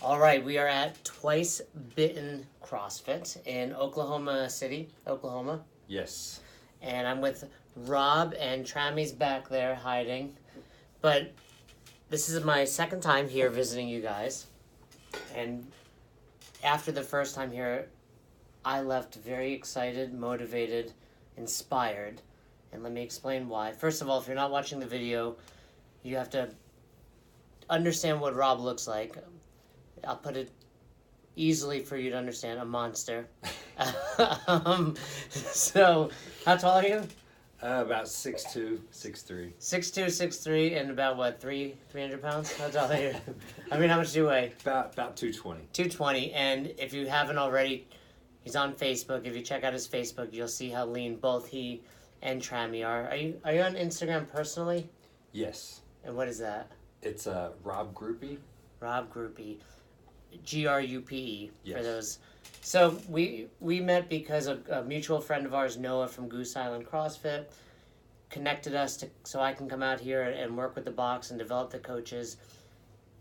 All right, we are at Twice Bitten CrossFit in Oklahoma City, Oklahoma. Yes. And I'm with Rob, and Trammy's back there hiding. But this is my second time here visiting you guys. And after the first time here, I left very excited, motivated, inspired. And let me explain why. First of all, if you're not watching the video, you have to understand what Rob looks like. I'll put it easily for you to understand, a monster. So, how tall are you? About 6'2", 6'3". 6'2", 6'3", and about, what, 300 pounds? How tall are you? I mean, how much do you weigh? About 220. 220, and if you haven't already, he's on Facebook. If you check out his Facebook, you'll see how lean both he and Trammy are. Are you on Instagram personally? Yes. And what is that? It's Rob Grupe. Rob Grupe. Grupe, yes. For those. So we met because a mutual friend of ours, Noah from Goose Island CrossFit, connected us so I can come out here and work with the box and develop the coaches,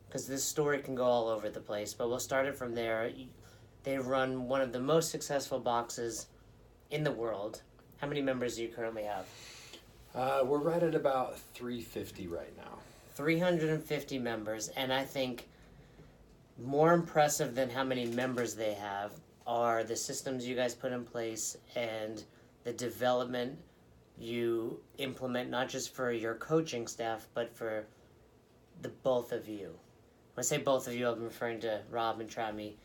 because this story can go all over the place. But we'll start it from there. They run one of the most successful boxes in the world. How many members do you currently have? We're right at about 350 right now. 350 members, and I think more impressive than how many members they have are the systems you guys put in place and the development you implement, not just for your coaching staff, but for the both of you. When I say both of you, I'm referring to Rob and Trammy,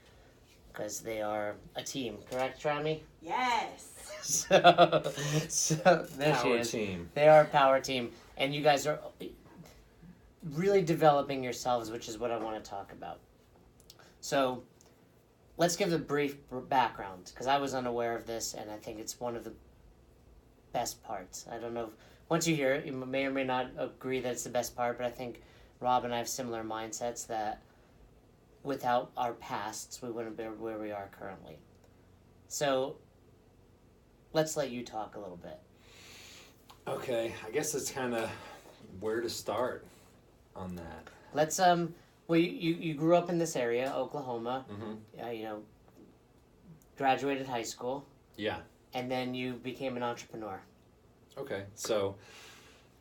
because they are a team. Correct, Trammy? Yes. So there she is. Power team. They are a power team, and you guys are really developing yourselves, which is what I want to talk about. So, let's give a brief background, because I was unaware of this, and I think it's one of the best parts. I don't know if, once you hear it, you may or may not agree that it's the best part, but I think Rob and I have similar mindsets that without our pasts, we wouldn't be where we are currently. So, let's let you talk a little bit. Okay, I guess it's kind of where to start on that. Let's, well, you grew up in this area, Oklahoma, Mm-hmm. Graduated high school. Yeah. And then you became an entrepreneur. Okay, so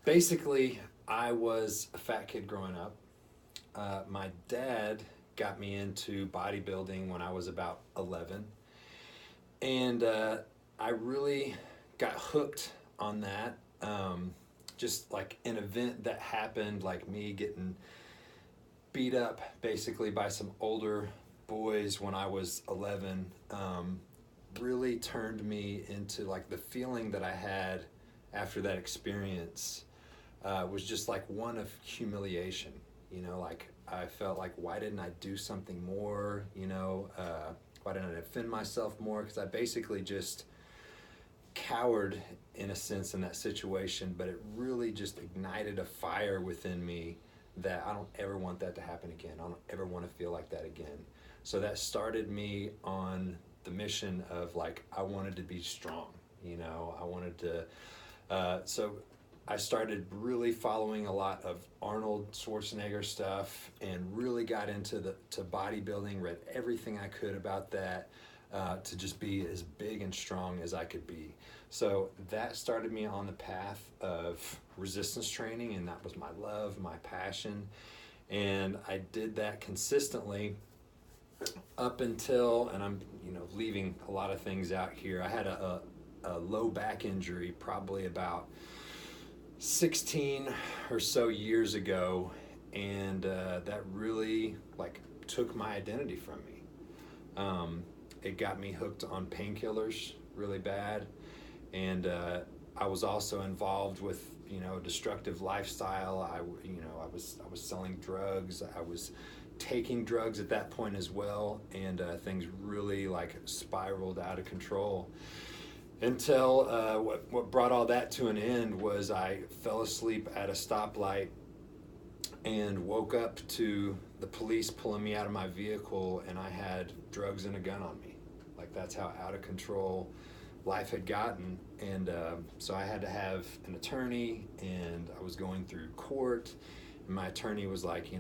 basically I was a fat kid growing up. My dad got me into bodybuilding when I was about 11. And I really got hooked on that. Just like an event that happened, like me getting beat up basically by some older boys when I was 11, really turned me into like the feeling that I had after that experience was just like one of humiliation. Like I felt like, why didn't I do something more? Why didn't I defend myself more? Because I basically just cowered in a sense in that situation, but it really just ignited a fire within me that I don't ever want that to happen again. I don't ever want to feel like that again. So that started me on the mission of like, I wanted to be strong, I wanted to, so I started really following a lot of Arnold Schwarzenegger stuff and really got into to bodybuilding, read everything I could about that, to just be as big and strong as I could be. So that started me on the path of resistance training, and that was my love, my passion. And I did that consistently up until, and I'm leaving a lot of things out here. I had a low back injury probably about 16 or so years ago, and that really like took my identity from me. It got me hooked on painkillers really bad, and I was also involved with a destructive lifestyle. I was selling drugs. I was taking drugs at that point as well, and things really like spiraled out of control. Until what brought all that to an end was I fell asleep at a stoplight and woke up to the police pulling me out of my vehicle, and I had drugs and a gun on me. Like, that's how out of control life had gotten. And so I had to have an attorney, and I was going through court, and my attorney was like,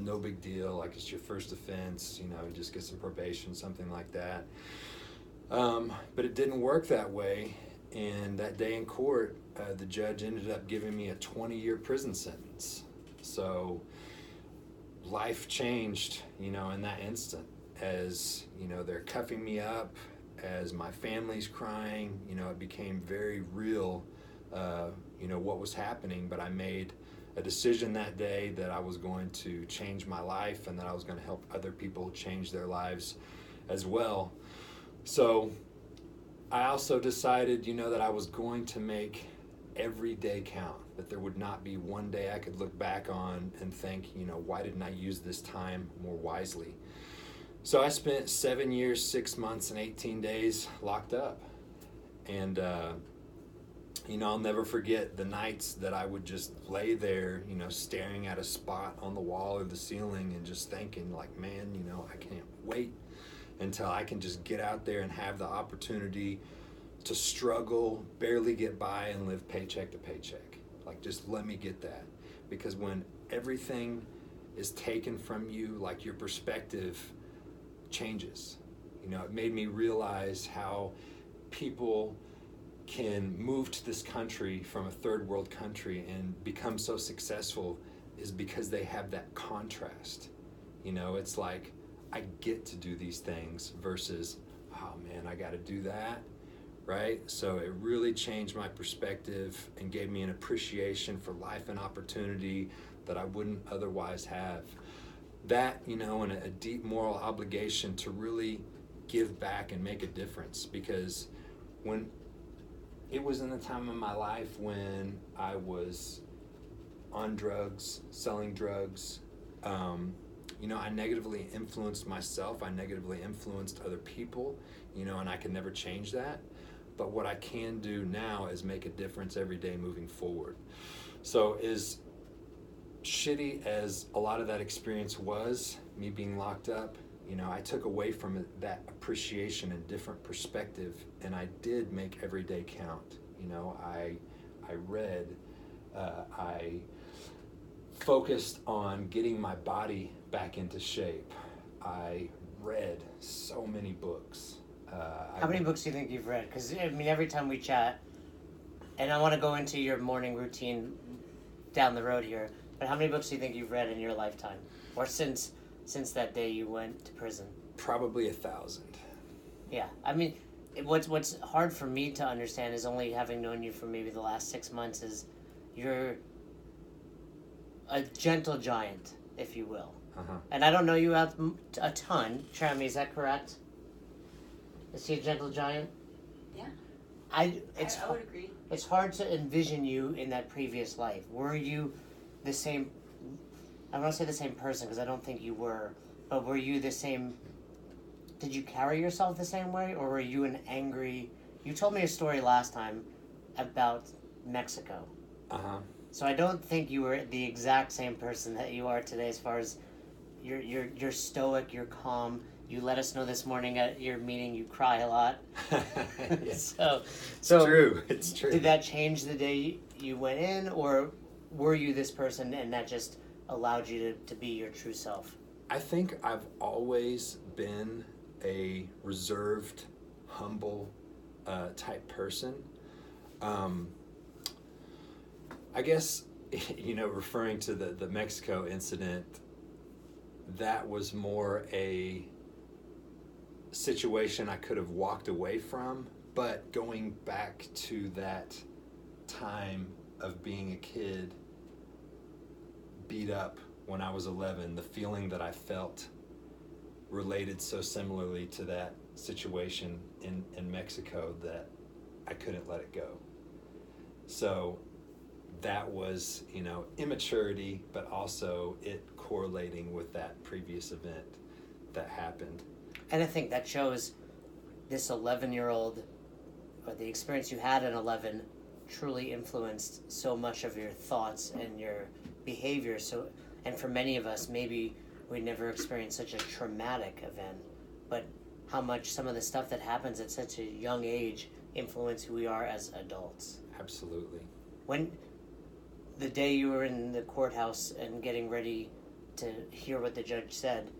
no big deal, like it's your first offense, you just get some probation, something like that. But it didn't work that way, and that day in court, the judge ended up giving me a 20-year prison sentence. So life changed, in that instant, as, they're cuffing me up, as my family's crying, it became very real, what was happening. But I made a decision that day that I was going to change my life, and that I was going to help other people change their lives as well. So I also decided, that I was going to make every day count, that there would not be one day I could look back on and think, why didn't I use this time more wisely? So I spent 7 years, 6 months, and 18 days locked up. And, I'll never forget the nights that I would just lay there, staring at a spot on the wall or the ceiling and just thinking like, man, I can't wait until I can just get out there and have the opportunity to struggle, barely get by, and live paycheck to paycheck. Like, just let me get that. Because when everything is taken from you, like, your perspective changes. It made me realize how people can move to this country from a third world country and become so successful is because they have that contrast. It's like, I get to do these things versus, oh man, I got to do that, right? So it really changed my perspective and gave me an appreciation for life and opportunity that I wouldn't otherwise have. That, and a deep moral obligation to really give back and make a difference. Because when it was in the time of my life when I was on drugs, selling drugs, I negatively influenced myself, I negatively influenced other people, and I can never change that. But what I can do now is make a difference every day moving forward. So as shitty as a lot of that experience was, me being locked up, I took away from it that appreciation and different perspective, and I did make every day count. I read, I focused on getting my body back into shape. I read so many books. How many books do you think you've read? Because, every time we chat, and I want to go into your morning routine down the road here, but how many books do you think you've read in your lifetime? Or since that day you went to prison? Probably 1,000. Yeah. What's hard for me to understand is, only having known you for maybe the last 6 months, is you're a gentle giant, if you will. Uh-huh. And I don't know you a ton. Jeremy, is that correct? Is he a gentle giant? Yeah. I would agree. It's hard to envision you in that previous life. Were you the same? I don't want to say the same person, because I don't think you were. But were you the same? Did you carry yourself the same way, or were you an angry? You told me a story last time about Mexico. Uh-huh. So I don't think you were the exact same person that you are today, as far as you're stoic, you're calm. You let us know this morning at your meeting you cry a lot. Yeah. So It's true. Did that change the day you went in, or were you this person and that just allowed you to be your true self? I think I've always been a reserved, humble type person. I guess, referring to the Mexico incident, that was more a situation I could have walked away from. But going back to that time of being a kid, beat up when I was 11, the feeling that I felt related so similarly to that situation in Mexico that I couldn't let it go. So that was, immaturity, but also it correlating with that previous event that happened. And I think that shows this 11-year-old, or the experience you had at 11, truly influenced so much of your thoughts and your behavior. So, and for many of us, maybe we never experienced such a traumatic event, but how much some of the stuff that happens at such a young age influence who we are as adults. Absolutely. When the day you were in the courthouse and getting ready to hear what the judge said.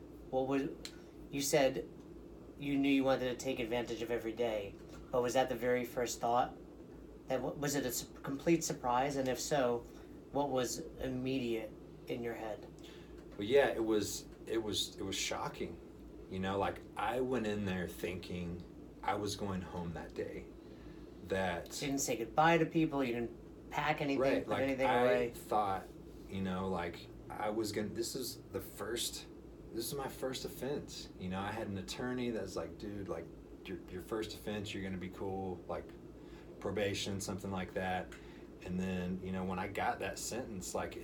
You said you knew you wanted to take advantage of every day, but was that the very first thought? Was it a complete surprise? And if so, what was immediate in your head? Well, yeah, it was shocking. You know, like I went in there thinking I was going home that day. That you didn't say goodbye to people. You didn't pack anything, right, put like anything I away. thought, you know, like I was gonna. This is my first offense. You know, I had an attorney that's like, dude, like your first offense, you're gonna be cool, like probation, something like that. And then, you know, when I got that sentence, like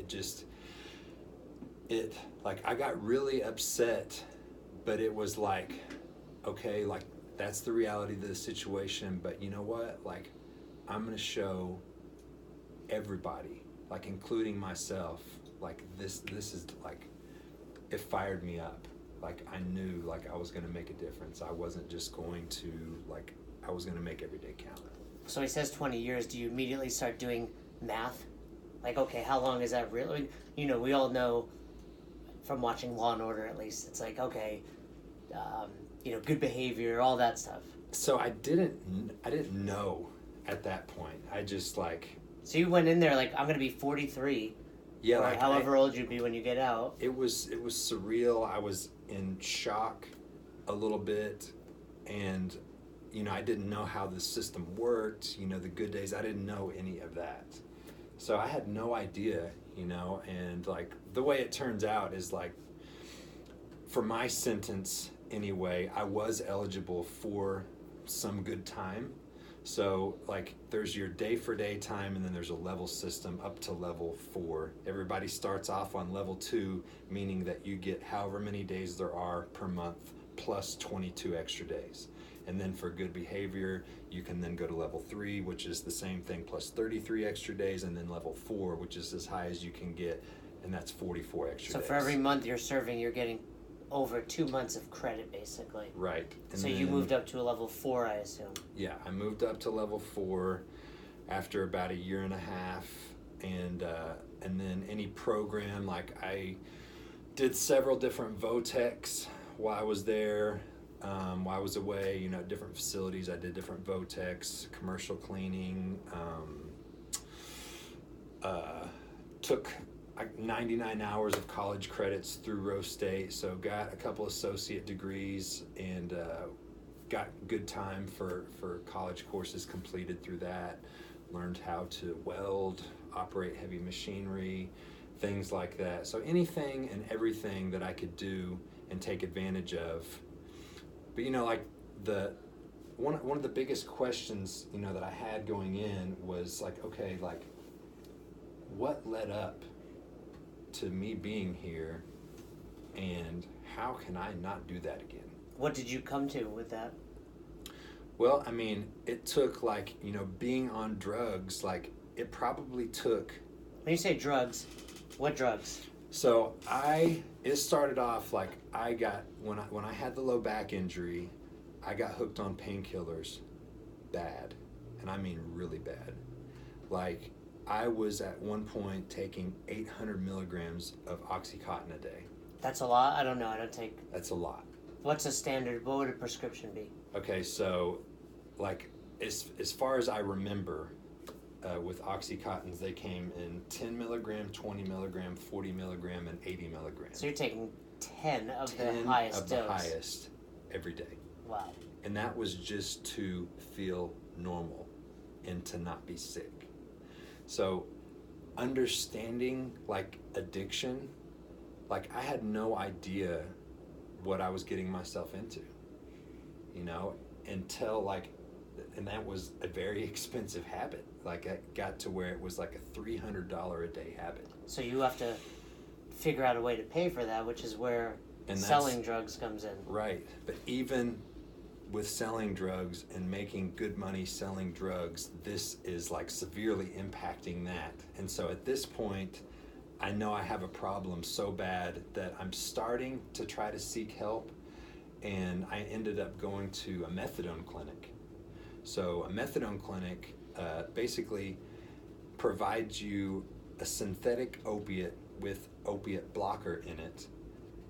like I got really upset, but it was like, okay, like that's the reality of the situation, but you know what? Like I'm gonna show everybody, like including myself, like this is like, it fired me up. Like I knew like I was gonna make a difference. I wasn't just going to, like, I was gonna make every day count. So he says 20 years. Do you immediately start doing math? Like, okay, how long is that really? You know, we all know from watching Law and Order, at least, it's like, okay, you know, good behavior, all that stuff. So I didn't know at that point. I just like. So you went in there like, I'm gonna be 43. Yeah, or like however old you'd be when you get out. It was surreal. I was in shock a little bit, and you know, I didn't know how the system worked. You know, the good days. I didn't know any of that, so I had no idea. You know, and like the way it turns out is like, for my sentence anyway, I was eligible for some good time. So like there's your day for day time, and then there's a level system up to level 4. Everybody starts off on level 2, meaning that you get however many days there are per month plus 22 extra days. And then for good behavior, you can then go to level 3, which is the same thing, plus 33 extra days, and then level 4, which is as high as you can get, and that's 44 extra days. So for every month you're serving, you're getting over 2 months of credit, basically. Right. And so you moved up to a level 4, I assume. Yeah, I moved up to level 4 after about a year and a half, and then any program, like I did several different VOTECs while I was there, while I was away, you know, different facilities. I did different VOTECs, commercial cleaning, took 99 hours of college credits through Rose State, so got a couple associate degrees, and got good time for college courses completed through that. Learned how to weld, operate heavy machinery, things like that. So anything and everything that I could do and take advantage of. But you know, like one of the biggest questions, you know, that I had going in was like, okay, like what led up to me being here, and how can I not do that again? What did you come to with that? Well, I mean, it took, like, you know, being on drugs, like it probably took. When you say drugs, what drugs? So it started off like I got, when I had the low back injury, I got hooked on painkillers bad, and I mean really bad. Like I was at one point taking 800 milligrams of Oxycontin a day. That's a lot? I don't know. I don't take. That's a lot. What's a standard? What would a prescription be? Okay, so like as far as I remember, with Oxycontins, they came in 10 milligram, 20 milligram, 40 milligram, and 80 milligrams. So you're taking 10 of 10 the highest of dose. the highest every day. Wow. And that was just to feel normal and to not be sick. So understanding like addiction, like I had no idea what I was getting myself into, you know, until like, and that was a very expensive habit. Like it got to where it was like a $300 a day habit. So you have to figure out a way to pay for that, which is where selling drugs comes in. Right. But even with selling drugs and making good money selling drugs, this is like severely impacting that. And so at this point, I know I have a problem so bad that I'm starting to try to seek help, and I ended up going to a methadone clinic. So a methadone clinic basically provides you a synthetic opiate with opiate blocker in it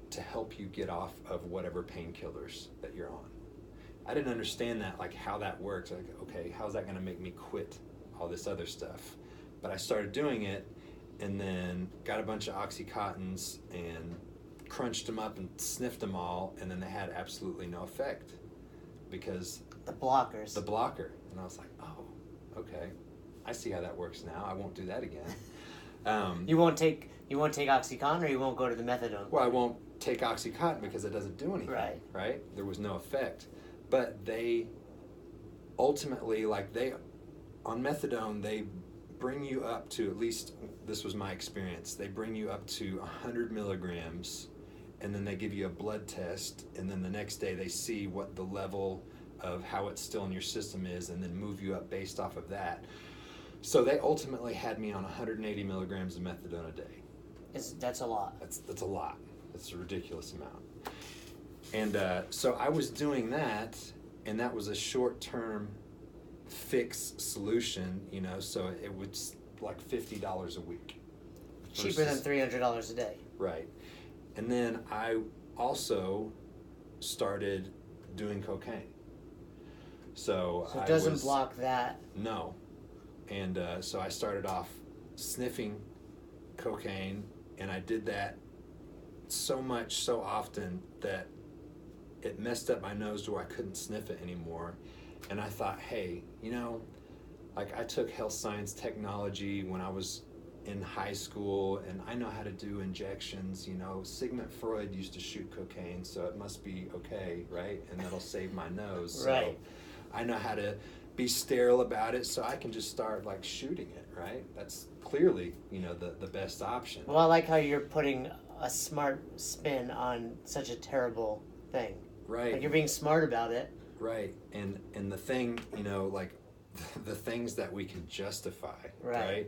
to help you get off of whatever painkillers that you're on. I didn't understand that, like how that works. Like, okay, how's that going to make me quit all this other stuff? But I started doing it, and then got a bunch of Oxycontins and crunched them up and sniffed them all, and then they had absolutely no effect because The blockers. the blocker. And I was like, oh, okay, I see how that works now. I won't do that again. You won't take OxyContin, or you won't go to the methadone. Well, I won't take OxyContin because it doesn't do anything. Right. Right? There was no effect. But they ultimately, on methadone, they bring you up to, at least this was my experience, they bring you up to 100 milligrams, and then they give you a blood test, and then the next day they see what the level of how it's still in your system is, and then move you up based off of that. So they ultimately had me on 180 milligrams of methadone a day. That's a lot. That's a lot. That's a ridiculous amount. And so I was doing that, and that was a short-term fix solution, so it was like $50 a week. Cheaper than $300 a day. Right. And then I also started doing cocaine. So it doesn't block that. No. And so I started off sniffing cocaine, and I did that so much, so often, that it messed up my nose to where I couldn't sniff it anymore. And I thought, hey, I took health science technology when I was in high school, and I know how to do injections. Sigmund Freud used to shoot cocaine, so it must be okay, right? And that'll save my nose. Right. So I know how to be sterile about it, so I can just start shooting it, right? That's clearly, the best option. Well, I like how you're putting a smart spin on such a terrible thing. Right. Like, you're being smart about it. Right. And the thing, the things that we can justify, right?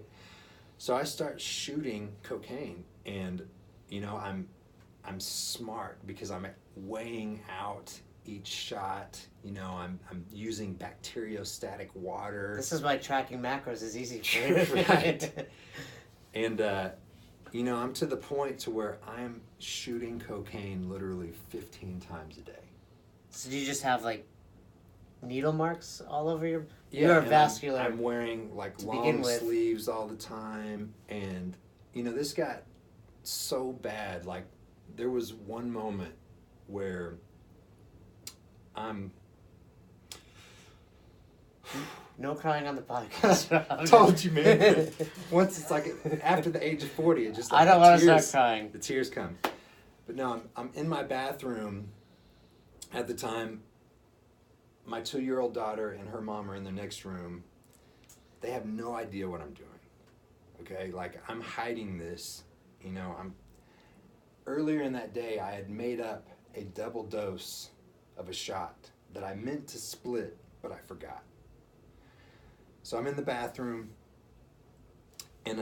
So I start shooting cocaine, and I'm smart because I'm weighing out each shot. I'm using bacteriostatic water. This is why tracking macros is easy for you. Right. And I'm to the point to where I'm shooting cocaine literally 15 times a day. So do you just have needle marks all over your? Yeah, you're vascular. I'm wearing long sleeves all the time, and this got so bad. There was one moment where I'm. No crying on the podcast. Told you, man. Once it's after the age of 40, it just I don't want to start crying. The tears come. But no, I'm in my bathroom at the time. My 2-year-old daughter and her mom are in the next room. They have no idea what I'm doing. Okay, I'm hiding this. Earlier in that day, I had made up a double dose of a shot that I meant to split, but I forgot. So I'm in the bathroom, and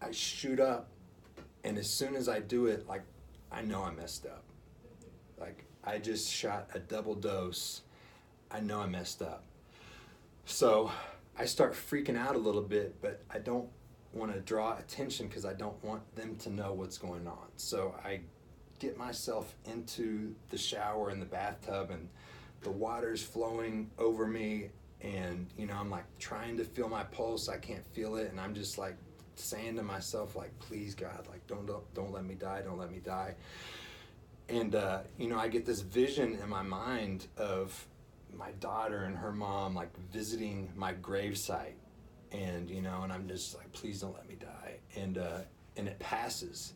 I shoot up, and as soon as I do it, I know I messed up. I just shot a double dose. I know I messed up. So I start freaking out a little bit, but I don't want to draw attention because I don't want them to know what's going on. So I get myself into the shower in the bathtub, and the water's flowing over me, and I'm trying to feel my pulse. I can't feel it, and I'm just saying to myself, please God, don't let me die, don't let me die. And I get this vision in my mind of my daughter and her mom visiting my gravesite, and and I'm just please don't let me die, and it passes.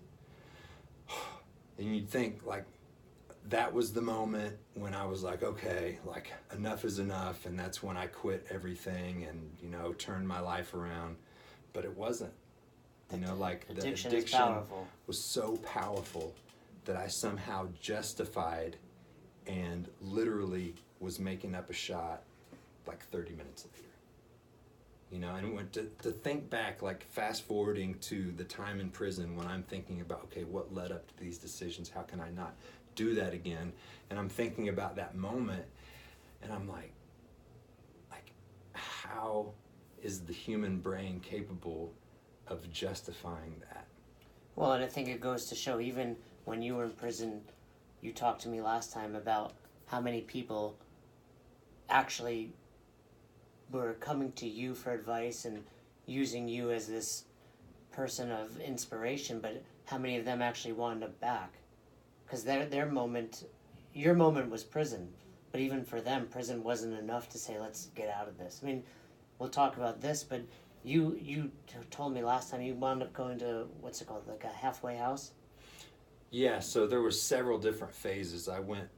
And you'd think that was the moment when I was okay, enough is enough, and that's when I quit everything and turned my life around. But it wasn't. The addiction was so powerful that I somehow justified and literally was making up a shot 30 minutes later. And went to think back, fast forwarding to the time in prison when I'm thinking about, okay, what led up to these decisions? How can I not do that again? And I'm thinking about that moment, and I'm how is the human brain capable of justifying that. Well, and I think it goes to show, even when you were in prison, you talked to me last time about how many people actually were coming to you for advice and using you as this person of inspiration, but how many of them actually wound up back? Because their moment, your moment was prison, but even for them, prison wasn't enough to say, let's get out of this. I mean, we'll talk about this, but you told me last time you wound up going to, what's it called, like a halfway house? Yeah, so there were several different phases. I went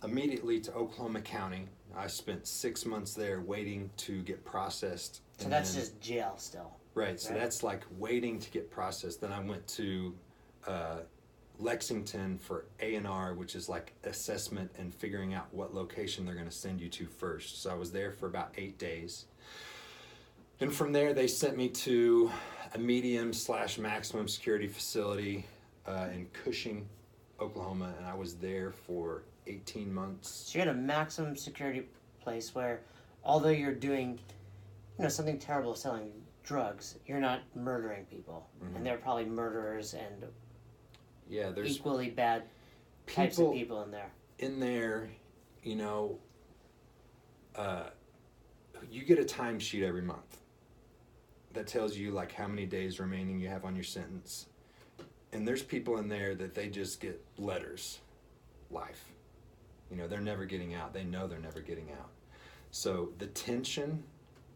immediately to Oklahoma County. I spent 6 months there waiting to get processed. So that's just jail still. Right, so that's like waiting to get processed. Then I went to Lexington for A&R, which is like assessment and figuring out what location they're going to send you to first. So I was there for about 8 days. And from there, they sent me to a medium/maximum security facility in Cushing, Oklahoma, and I was there for 18 months. So you're at a maximum security place where, although you're doing, something terrible, selling drugs, you're not murdering people, and there are probably murderers and there's equally bad types of people in there. In there, you get a timesheet every month that tells you like how many days remaining you have on your sentence. And there's people in there that they just get letters, life. They're never getting out. They know they're never getting out. So the tension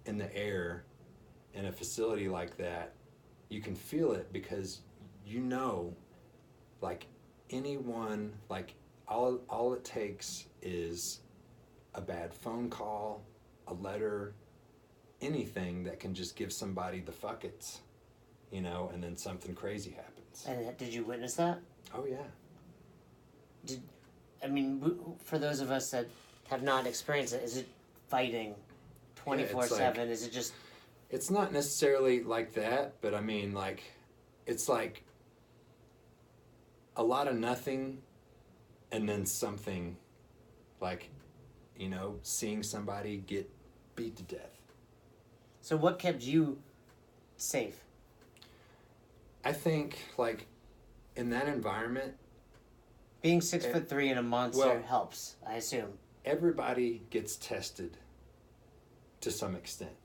in the air in a facility like that, you can feel it because like anyone, like all it takes is a bad phone call, a letter, anything that can just give somebody the fuckets, and then something crazy happens. And did you witness that? Oh yeah. For those of us that have not experienced it, is it fighting 24/7? Is it just... It's not necessarily like that, but it's like a lot of nothing and then something, like, seeing somebody get beat to death. So what kept you safe? I think, like, in that environment... Being 6'3" and a monster helps, I assume. Everybody gets tested to some extent.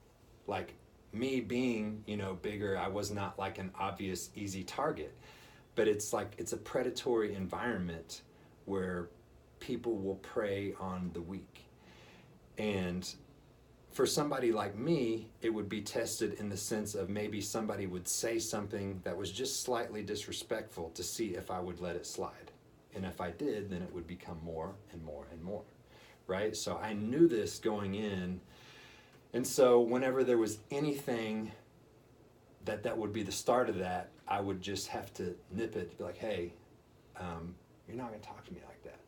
Like, me being, bigger, I was not like an obvious, easy target. But it's like, it's a predatory environment where people will prey on the weak. And for somebody like me, it would be tested in the sense of maybe somebody would say something that was just slightly disrespectful to see if I would let it slide. And if I did, then it would become more and more and more, right? So I knew this going in. And so whenever there was anything that would be the start of that, I would just have to nip it, be like, hey, you're not going to talk to me like that.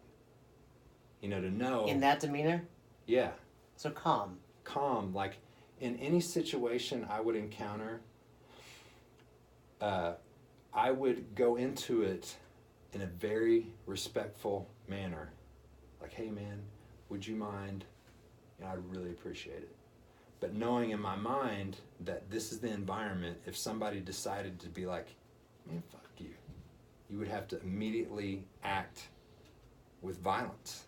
To know. In that demeanor? Yeah. So calm. Calm. Like, in any situation I would encounter, I would go into it in a very respectful manner. Like, hey, man, would you mind? I'd really appreciate it. But knowing in my mind that this is the environment, if somebody decided to be like, man, fuck you, you would have to immediately act with violence.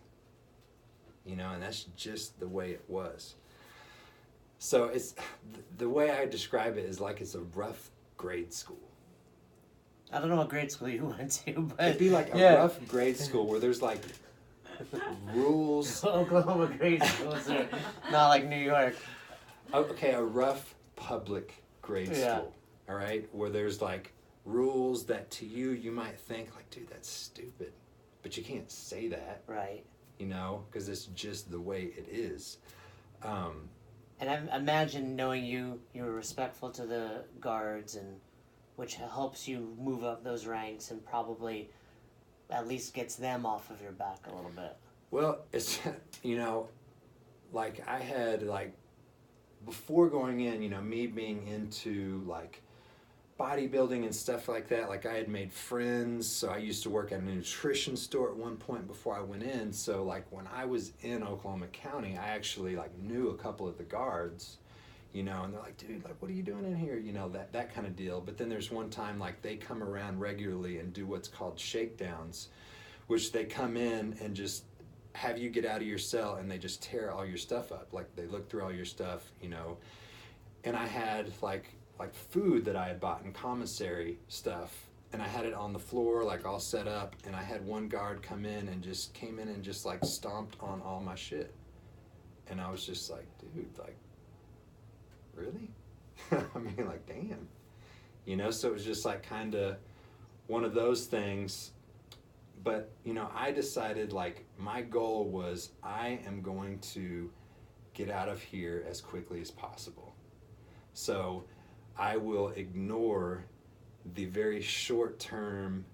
And that's just the way it was. So it's the way I describe it is like it's a rough grade school. I don't know what grade school you went to, but... It'd be like a rough grade school where there's like rules. Oklahoma grade schools are not like New York. Okay, a rough public grade school, all right? Where there's like rules that to you might think like, dude, that's stupid. But you can't say that. Right. Because it's just the way it is. And I imagine knowing you were respectful to the guards, and which helps you move up those ranks and probably at least gets them off of your back a little bit. Well, it's, like I had like, before going in, me being into like bodybuilding and stuff like that, like I had made friends. So I used to work at a nutrition store at one point before I went in. So like when I was in Oklahoma County, I actually like knew a couple of the guards, you know, and they're like, dude, like, what are you doing in here? You know, that kind of deal. But then there's one time, like, they come around regularly and do what's called shakedowns, which they come in and just have you get out of your cell and they just tear all your stuff up. Like, they look through all your stuff, you know. And I had, like food that I had bought in commissary stuff, and I had it on the floor, like, all set up, and I had one guard come in and just came in and just, like, stomped on all my shit. And I was just like, dude, like, really? I mean, like, damn. You know, so it was just, like, kind of one of those things. But, you know, I decided, like, my goal was I am going to get out of here as quickly as possible. So I will ignore the very short-term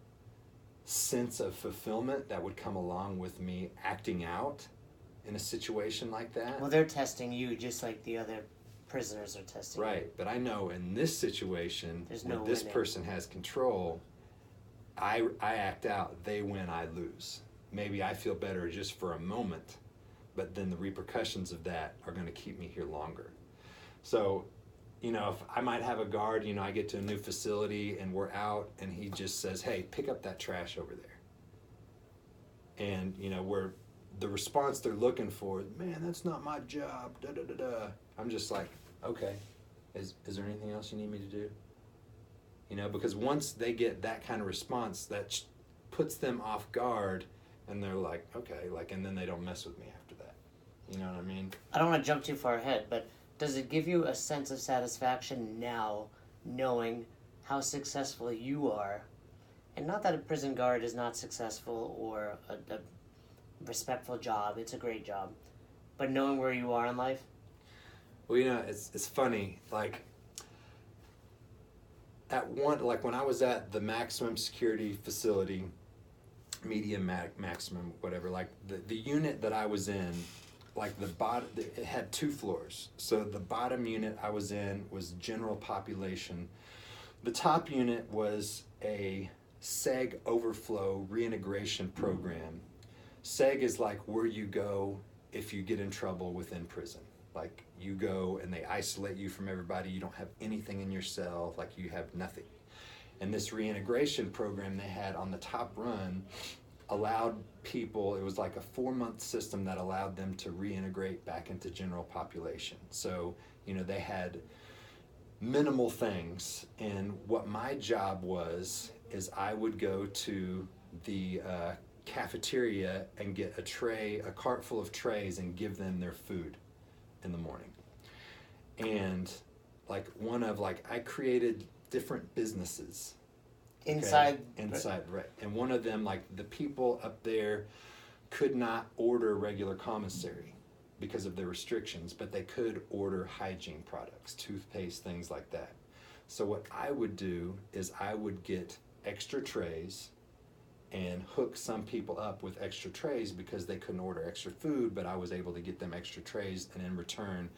sense of fulfillment that would come along with me acting out in a situation like that. Well, they're testing you just like the other prisoners are testing you. Right, but I know in this situation, There's when no this winning. person has control, I act out, they win, I lose. Maybe I feel better just for a moment, but then the repercussions of that are going to keep me here longer. So, you know, if I might have a guard, you know, I get to a new facility and we're out and he just says, hey, pick up that trash over there. And, you know, where the response they're looking for, man, that's not my job, da da da da. I'm just like, okay, is there anything else you need me to do? You know, because once they get that kind of response, that puts them off guard and they're like, okay, like, and then they don't mess with me after that. You know what I mean? I don't want to jump too far ahead, but does it give you a sense of satisfaction now knowing how successful you are? And not that a prison guard is not successful or a respectful job, it's a great job, but knowing where you are in life? Well, you know, it's funny, like, like when I was at the maximum security facility, medium maximum, whatever, like the unit that I was in, like the bottom, it had 2 floors. So the bottom unit I was in was general population. The top unit was a SEG overflow reintegration program. SEG is like where you go if you get in trouble within prison. Like, you go and they isolate you from everybody. You don't have anything in your cell. Like, you have nothing. And this reintegration program they had on the top run allowed people, it was like a 4-month system that allowed them to reintegrate back into general population. So, you know, they had minimal things. And what my job was is I would go to the cafeteria and get a cart full of trays and give them their food in the morning. And like I created different businesses. Inside, right. And one of them, like, the people up there could not order regular commissary because of the restrictions, but they could order hygiene products, toothpaste, things like that. So what I would do is I would get extra trays and hook some people up with extra trays because they couldn't order extra food, but I was able to get them extra trays, and in return,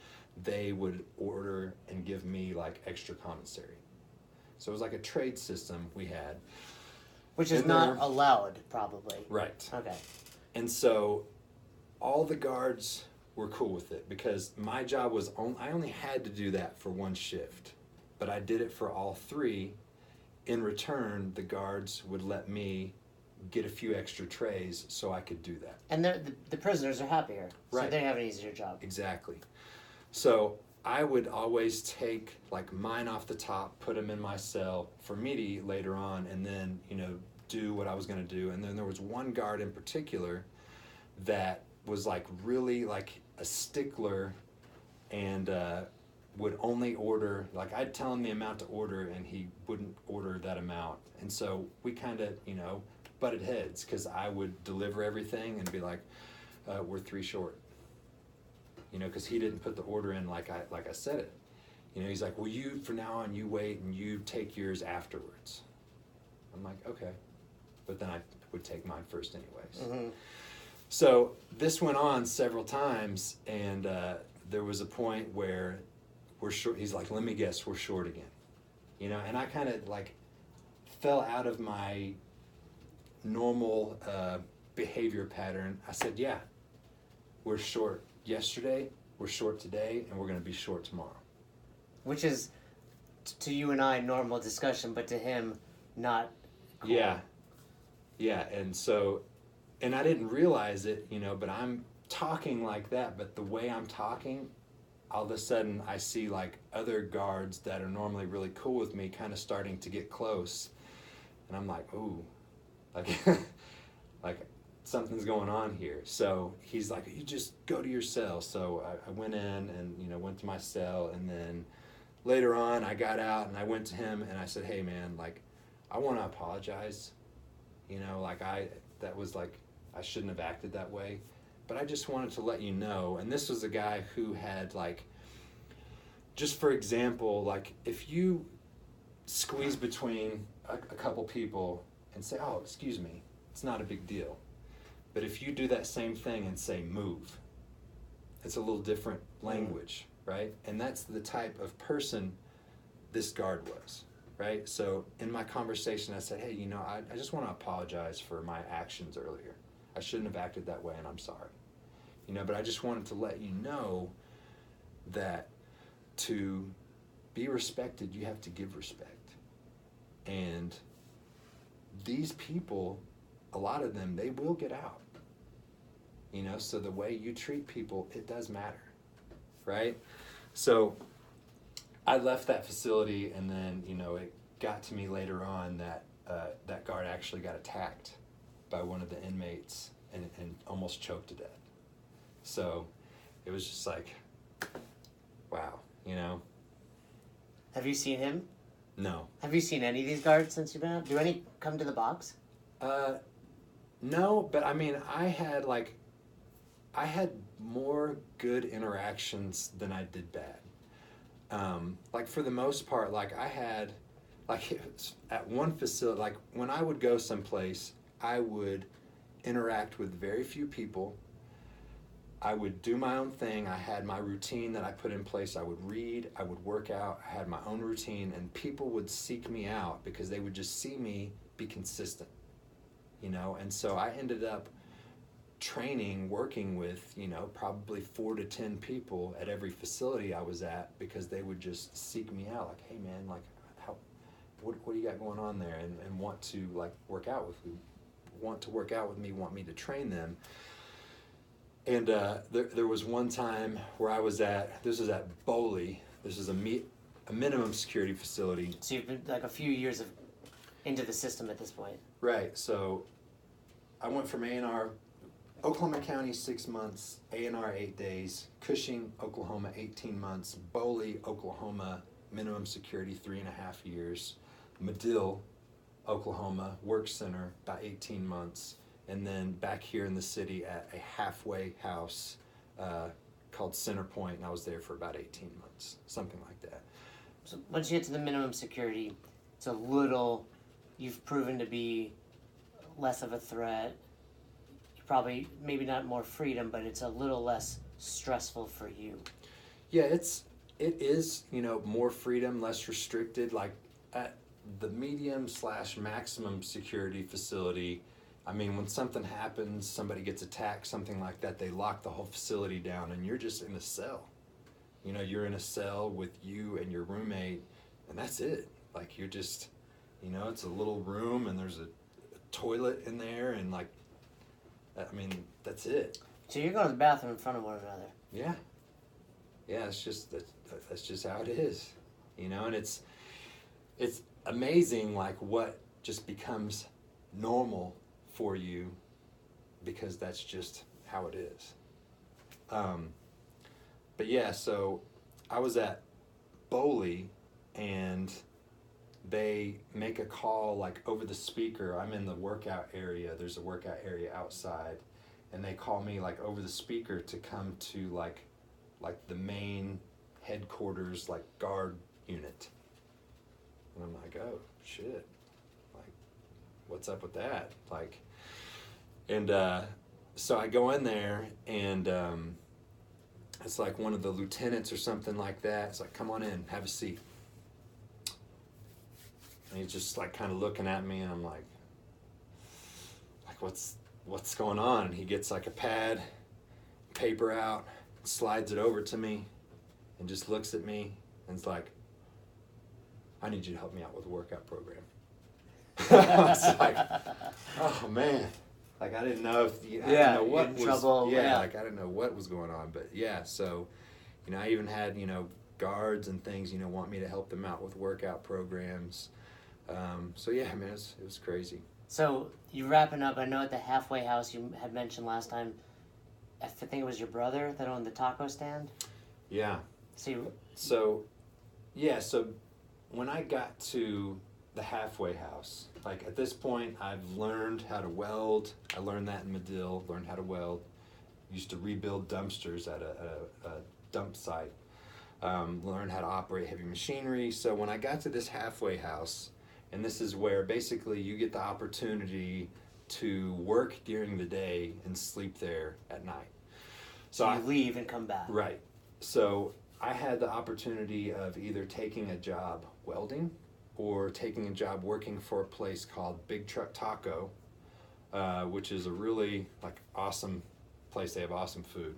they would order and give me, like, extra commissary. So it was like a trade system we had. which is not allowed, probably. Right. Okay. And so all the guards were cool with it because my job was, I only had to do that for 1 shift, but I did it for all 3. In return, the guards would let me get a few extra trays so I could do that. And the prisoners are happier, Right. so they have an easier job. Exactly. So I would always take, like, mine off the top, put them in my cell for me to eat later on, and then, you know, do what I was going to do. And then there was one guard in particular that was, like, really, like, a stickler and would only order, like, I'd tell him the amount to order and he wouldn't order that amount. And so we kind of, you know, butted heads because I would deliver everything and be like, we're 3 short. You know, because he didn't put the order in like I said it. You know, he's like, well, you, for now on, you wait and you take yours afterwards. I'm like, okay. But then I would take mine first anyways. Mm-hmm. So this went on several times, and there was a point where we're short. He's like, let me guess, we're short again. You know, and I kind of, like, fell out of my normal behavior pattern. I said, yeah, we're short yesterday, we're short today, and we're going to be short tomorrow. which is to you and I normal discussion, but to him not cool. Yeah, and so, and I didn't realize it, you know, but I'm talking like that, but the way I'm talking, all of a sudden I see like other guards that are normally really cool with me kind of starting to get close, and I'm like, ooh, like like something's going on here. So he's like, you just go to your cell. So I went in and, you know, went to my cell, and then later on I got out and I went to him and I said, hey man, like I want to apologize, you know, like that was like, I shouldn't have acted that way, but I just wanted to let you know. And this was a guy who had like, just for example, like if you squeeze between a couple people and say, oh, excuse me, it's not a big deal. But if you do that same thing and say move, it's a little different language, right? And that's the type of person this guard was, right? So in my conversation, I said, hey, you know, I just want to apologize for my actions earlier. I shouldn't have acted that way, and I'm sorry. You know, but I just wanted to let you know that to be respected, you have to give respect. And these people, a lot of them, they will get out. You know, so the way you treat people, it does matter, right? So I left that facility, and then, you know, it got to me later on that that guard actually got attacked by one of the inmates and almost choked to death. So it was just like, wow, you know. Have you seen him? No. Have you seen any of these guards since you've been out? Do any come to the box? No, but I mean, I had more good interactions than I did bad. Like for the most part, like I had, like at one facility, like when I would go someplace, I would interact with very few people. I would do my own thing. I had my routine that I put in place. I would read, I would work out, I had my own routine, and people would seek me out because they would just see me be consistent, you know? And so I ended up training, working with, you know, probably 4 to 10 people at every facility I was at, because they would just seek me out, like, hey man, like, what do you got going on there? And want to like work out with me, want me to train them. And there was one time where I was this was at Boley. This is a minimum security facility. So you've been like a few years into the system at this point. Right. So I went from A&R, Oklahoma County 6 months, A&R 8 days, Cushing, Oklahoma 18 months, Boley, Oklahoma, minimum security 3.5 years, Medill, Oklahoma, Work Center, about 18 months. And then back here in the city at a halfway house called Centerpoint, and I was there for about 18 months, something like that. So once you get to the minimum security, it's you've proven to be less of a threat. Probably, maybe not more freedom, but it's a little less stressful for you. Yeah, it is, you know, more freedom, less restricted. Like at the medium/maximum security facility, I mean, when something happens, somebody gets attacked, something like that, they lock the whole facility down and you're just in a cell. You know, you're in a cell with you and your roommate, and that's it. Like you're just, you know, it's a little room and there's a toilet in there, and like, I mean, that's it. So you're going to the bathroom in front of one another. Yeah. Yeah, it's just, that's just how it is. You know, and it's amazing like what just becomes normal for you, because that's just how it is. But yeah, so I was at Boley, and they make a call like over the speaker. I'm in the workout area. There's a workout area outside, and they call me like over the speaker to come to like the main headquarters, like guard unit. And I'm like, oh shit, like what's up with that? Like, and so I go in there, and it's like one of the lieutenants or something like that. It's like, come on in, have a seat. And he's just like kind of looking at me, and I'm like what's going on? And he gets like a pad, paper out, slides it over to me, and just looks at me, And it's like, I need you to help me out with a workout program. I was like, oh man. Like, I didn't know if, I didn't know what was, trouble. like, I didn't know what was going on. But yeah, so, I even had, guards and things, want me to help them out with workout programs. So yeah, man, it was crazy. So you wrapping up, I know at the halfway house you had mentioned last time, I think it was your brother that owned the taco stand? Yeah. So when I got to the halfway house, like at this point I've learned how to weld. I learned that in Medill, learned how to weld. Used to rebuild dumpsters at a dump site. Learned how to operate heavy machinery. So when I got to this halfway house, and this is where basically you get the opportunity to work during the day and sleep there at night. So you leave and come back. Right. So I had the opportunity of either taking a job welding or taking a job working for a place called Big Truck Taco, which is a really awesome place. They have awesome food.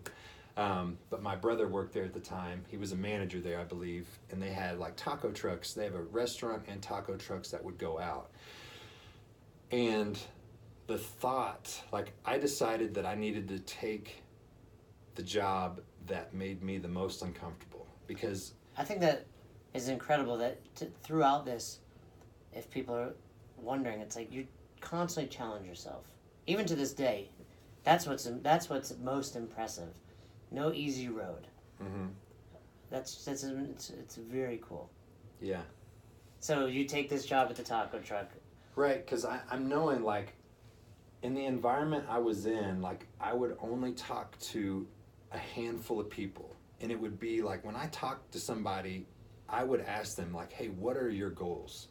But my brother worked there at the time. He was a manager there, I believe, and they had taco trucks. They have a restaurant and taco trucks that would go out. And the thought, I decided that I needed to take the job that made me the most uncomfortable, because I think that is incredible that throughout this, if people are wondering, it's like you constantly challenge yourself. Even to this day, that's what's most impressive. No easy road. Mm-hmm. It's very cool. Yeah. So you take this job at the taco truck. Right, because I'm knowing in the environment I was in, I would only talk to a handful of people. And it would be when I talked to somebody, I would ask them hey, what are your goals?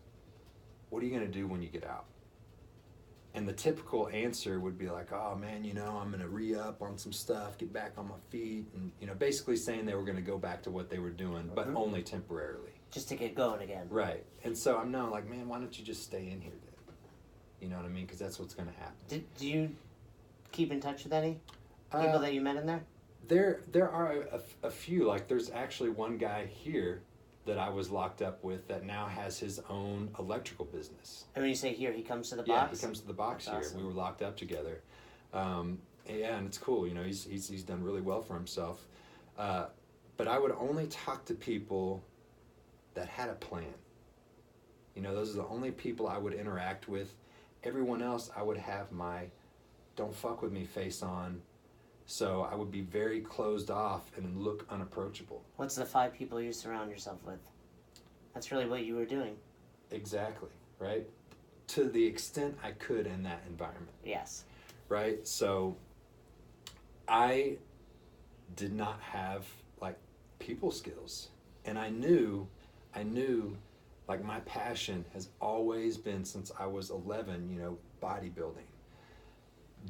What are you going to do when you get out? And the typical answer would be oh man, I'm going to re-up on some stuff, get back on my feet, and basically saying they were going to go back to what they were doing, but only temporarily. Just to get going again. Right. And so I'm now man, why don't you just stay in here then? You know what I mean? Because that's what's going to happen. Do you keep in touch with any people that you met in there? There are a few. There's actually one guy here that I was locked up with that now has his own electrical business. And when you say here, he comes to the box? Yeah, he comes to the box. That's here. Awesome. We were locked up together. And it's cool. He's done really well for himself. But I would only talk to people that had a plan. Those are the only people I would interact with. Everyone else, I would have my don't fuck with me face on. So I would be very closed off and look unapproachable. What's the 5 people you surround yourself with? That's really what you were doing. Exactly, right? To the extent I could in that environment. Yes. Right? So I did not have people skills. And I knew my passion has always been since I was 11, bodybuilding.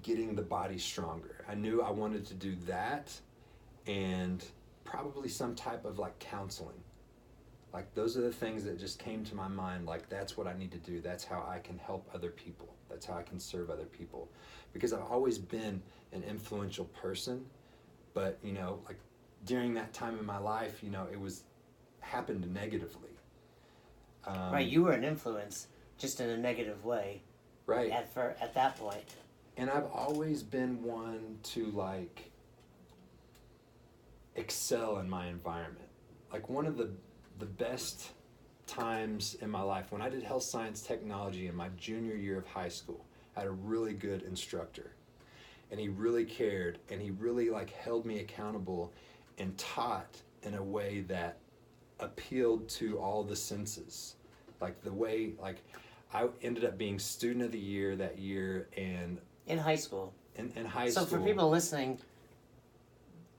Getting the body stronger. I knew I wanted to do that and probably some type of counseling. Those are the things that just came to my mind, that's what I need to do. That's how I can help other people. That's how I can serve other people. Because I've always been an influential person, but during that time in my life, it happened negatively. Right, you were an influence, just in a negative way. Right. At that point. And I've always been one to excel in my environment. One of the best times in my life, when I did health science technology in my junior year of high school, I had a really good instructor. And he really cared, and he really held me accountable and taught in a way that appealed to all the senses. The way, I ended up being student of the year that year, and in high school. In high school. So for people listening,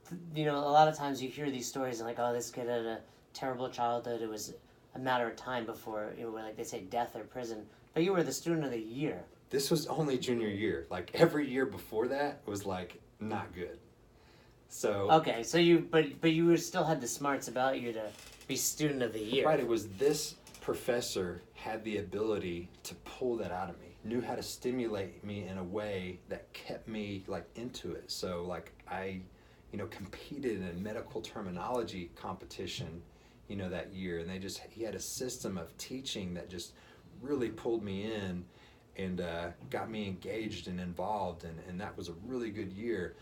a lot of times you hear these stories oh, this kid had a terrible childhood. It was a matter of time before, they say death or prison. But you were the student of the year. This was only junior year. Every year before that was not good. So. Okay, so you still had the smarts about you to be student of the year. Right, it was this professor had the ability to pull that out of me. Knew how to stimulate me in a way that kept me into it. So I competed in medical terminology competition, that year. And he had a system of teaching that just really pulled me in and got me engaged and involved, and that was a really good year.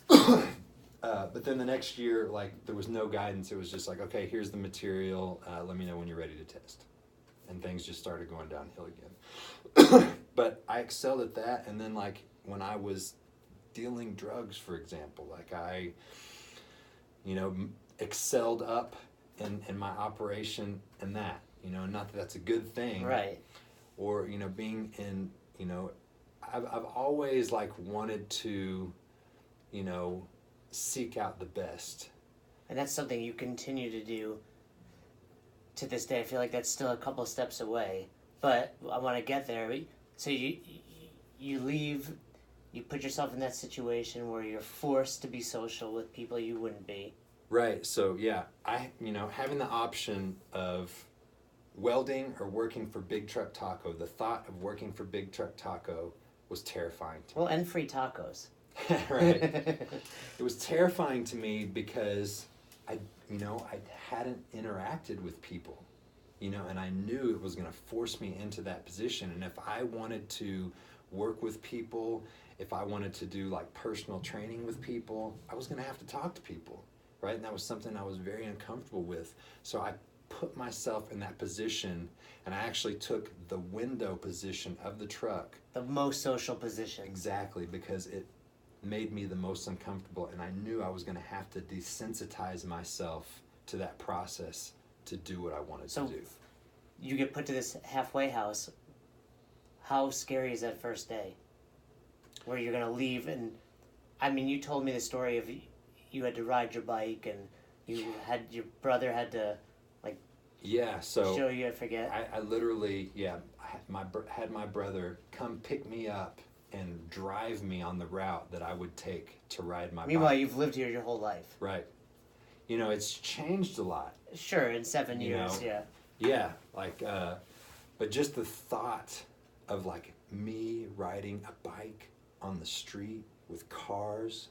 But then the next year, like, there was no guidance. It was just like, okay, here's the material. Let me know when you're ready to test. And things just started going downhill again. But I excelled at that. And then, like, when I was dealing drugs, for example, like, I, excelled up in my operation and that, not that that's a good thing. Right. Or, being in, I've always, like, wanted to, seek out the best. And that's something you continue to do to this day. I feel like that's still a couple steps away, but I want to get there. So you leave, you put yourself in that situation where you're forced to be social with people you wouldn't be. Right. So yeah, having the option of welding or working for Big Truck Taco, the thought of working for Big Truck Taco was terrifying to me. Well, and free tacos. Right. It was terrifying to me because I hadn't interacted with people, and I knew it was going to force me into that position. And if I wanted to work with people, if I wanted to do, like, personal training with people, I was going to have to talk to people, right? And that was something I was very uncomfortable with. So I put myself in that position, and I actually took the window position of the truck. The most social position. Exactly, because it made me the most uncomfortable, and I knew I was going to have to desensitize myself to that process to do what I wanted to do. You get put to this halfway house. How scary is that first day? Where you're going to leave, and I mean, you told me the story of you had to ride your bike, and your brother had to, like, show you, I forget. I literally, had my brother come pick me up and drive me on the route that I would take to ride my bike. Meanwhile, you've lived here your whole life. Right. It's changed a lot. Sure, in 7 years, yeah. Yeah, like, but just the thought of, like, me riding a bike on the street with cars,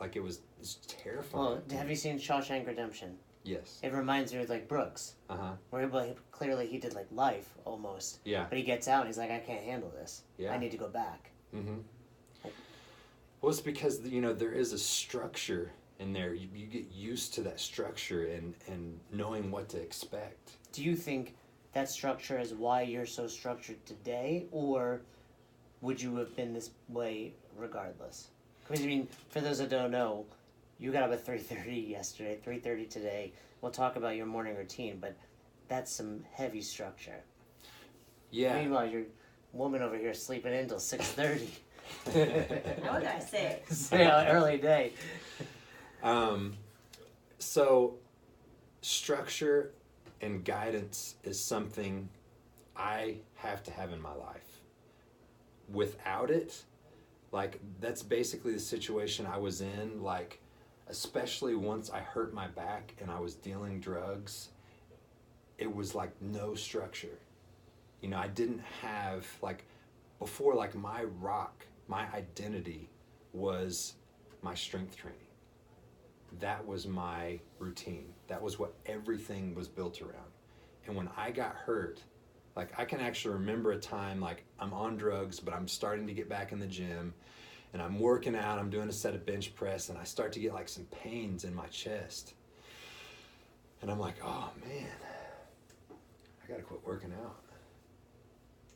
it's terrifying. Well, have you seen Shawshank Redemption? Yes. It reminds me of, like, Brooks. Uh-huh. Where clearly he did, like, life, almost. Yeah. But he gets out and he's like, I can't handle this. Yeah. I need to go back. Mm-hmm. Well, it's because, there is a structure in there. You get used to that structure and knowing what to expect. Do you think that structure is why you're so structured today, or would you have been this way regardless? Because, I mean, for those that don't know, you got up at 3:30 yesterday, 3:30 today. We'll talk about your morning routine, but that's some heavy structure. Yeah. Meanwhile, your woman over here sleeping in till 6:30. What did I say? Early day. So structure and guidance is something I have to have in my life. Without it, like, that's basically the situation I was in, like, especially once I hurt my back and I was dealing drugs, it was like no structure. I didn't have, like, before, like, my identity was my strength training. That was my routine. That was what everything was built around. And when I got hurt, like, I can actually remember a time, like, I'm on drugs, but I'm starting to get back in the gym, and I'm working out, I'm doing a set of bench press, and I start to get, like, some pains in my chest. And I'm like, oh, man, I gotta quit working out.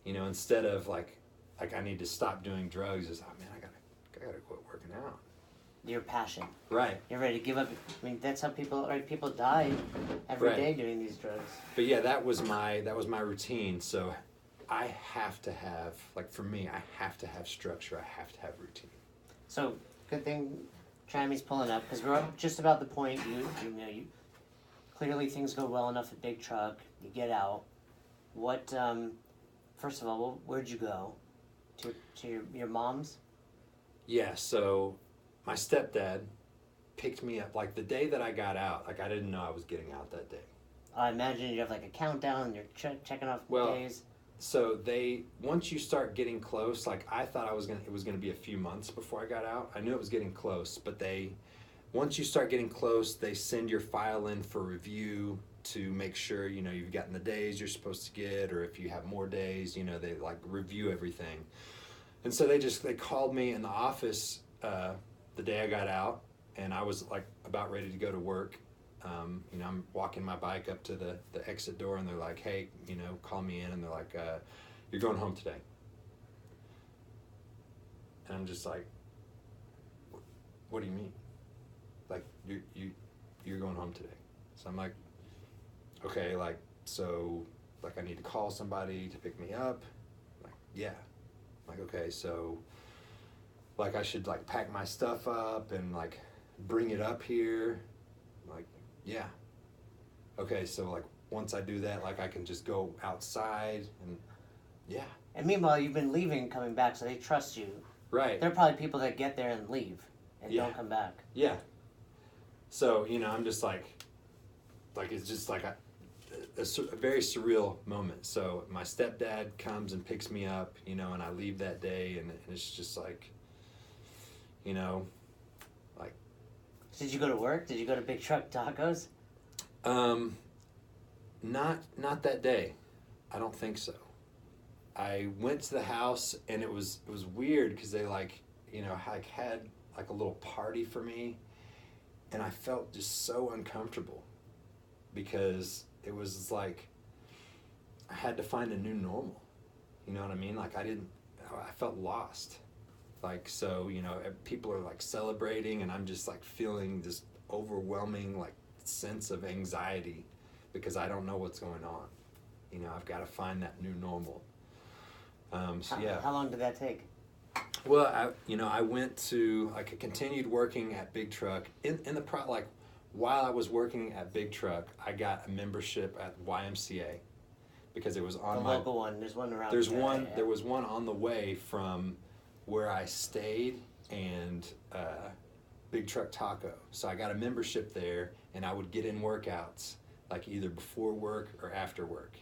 Instead of, like I need to stop doing drugs, is, oh, man, I gotta quit working out. Your passion. Right. You're ready to give up. I mean, that's how people die every day doing these drugs. But yeah, that was my routine. So I have to have, like, for me, I have to have structure. I have to have routine. So good thing Trammy's pulling up, because we're just about the point. You clearly things go well enough at Big Truck. You get out. What? First of all, where'd you go? To your mom's? Yeah. So my stepdad picked me up, like, the day that I got out. Like, I didn't know I was getting out that day. I imagine you have, like, a countdown and you're checking off days. So once you start getting close, like, I thought it was gonna be a few months before I got out. I knew it was getting close, but they once you start getting close, they send your file in for review to make sure, you know, you've gotten the days you're supposed to get, or if you have more days, you know, they like review everything. And so they called me in the office the day I got out, and I was like about ready to go to work. You know, I'm walking my bike up to the exit door, and they're like, hey, you know, call me in, and they're like, you're going home today. And I'm just like, what do you mean? Like, you're going home today. So I'm like, okay, like, so, like, I need to call somebody to pick me up. Like, yeah. I'm like, okay, so, like, I should, like, pack my stuff up and, like, bring it up here. I'm like, yeah. Okay, so, like, once I do that, like, I can just go outside and, yeah. And meanwhile, you've been leaving and coming back, so they trust you. Right. There are probably people that get there and leave and don't come back. Yeah. So, you know, I'm just like it's just like a very surreal moment. So my stepdad comes and picks me up, you know, and I leave that day, and it's just like, you know, like. Did you go to work? Did you go to Big Truck Tacos? Not that day. I don't think so. I went to the house, and it was weird because they, like, you know, like had like a little party for me, and I felt just so uncomfortable because it was like I had to find a new normal. You know what I mean? Like I felt lost. Like, so, you know, people are like celebrating, and I'm just like feeling this overwhelming like sense of anxiety because I don't know what's going on. You know, I've got to find that new normal. So yeah. How long did that take? Well, I went to, like, I continued working at Big Truck. While I was working at Big Truck, I got a membership at YMCA because it was on the local one. There's one around. There was one on the way from where I stayed and Big Truck Taco. So I got a membership there, and I would get in workouts like either before work or after work.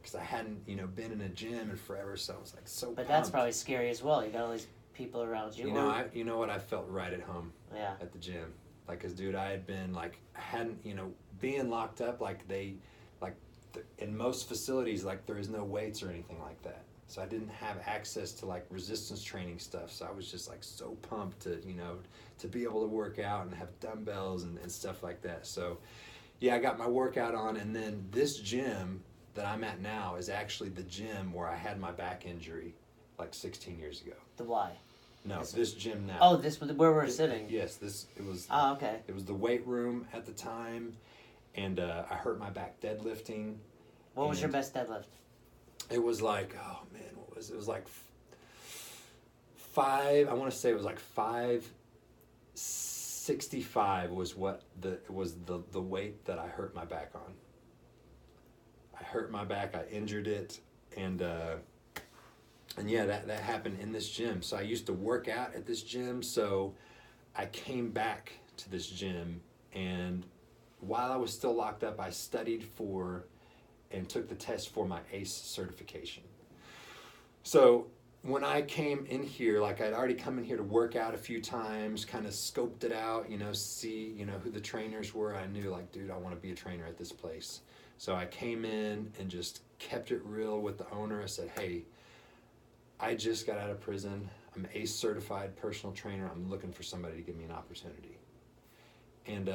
Because I hadn't, you know, been in a gym in forever, so I was like so. But pumped. that's probably scary as well. You got all these people around you. You know what? I felt right at home. Yeah. At the gym, like, cause dude, I had been like, I hadn't, you know, being locked up, like in most facilities, like there is no weights or anything like that. So I didn't have access to like resistance training stuff. So I was just like so pumped to, you know, to be able to work out and have dumbbells and stuff like that. So yeah, I got my workout on, and then this gym that I'm at now is actually the gym where I had my back injury like 16 years ago. The Y. No, this gym now. Oh, this where we're sitting. Yes, it was. Oh, okay. It was the weight room at the time, and I hurt my back deadlifting. What was your best deadlift? It was like, oh man, what was it? It was like 5. I want to say it was like 565 was the weight that I hurt my back on. I hurt my back. I injured it, and yeah, that happened in this gym. So I used to work out at this gym. So I came back to this gym, and while I was still locked up, I studied for and took the test for my ACE certification. So when I came in here, like I'd already come in here to work out a few times, kind of scoped it out, you know, see, you know, who the trainers were. I knew, like, dude, I want to be a trainer at this place. So I came in and just kept it real with the owner. I said, hey, I just got out of prison. I'm ACE certified personal trainer. I'm looking for somebody to give me an opportunity. And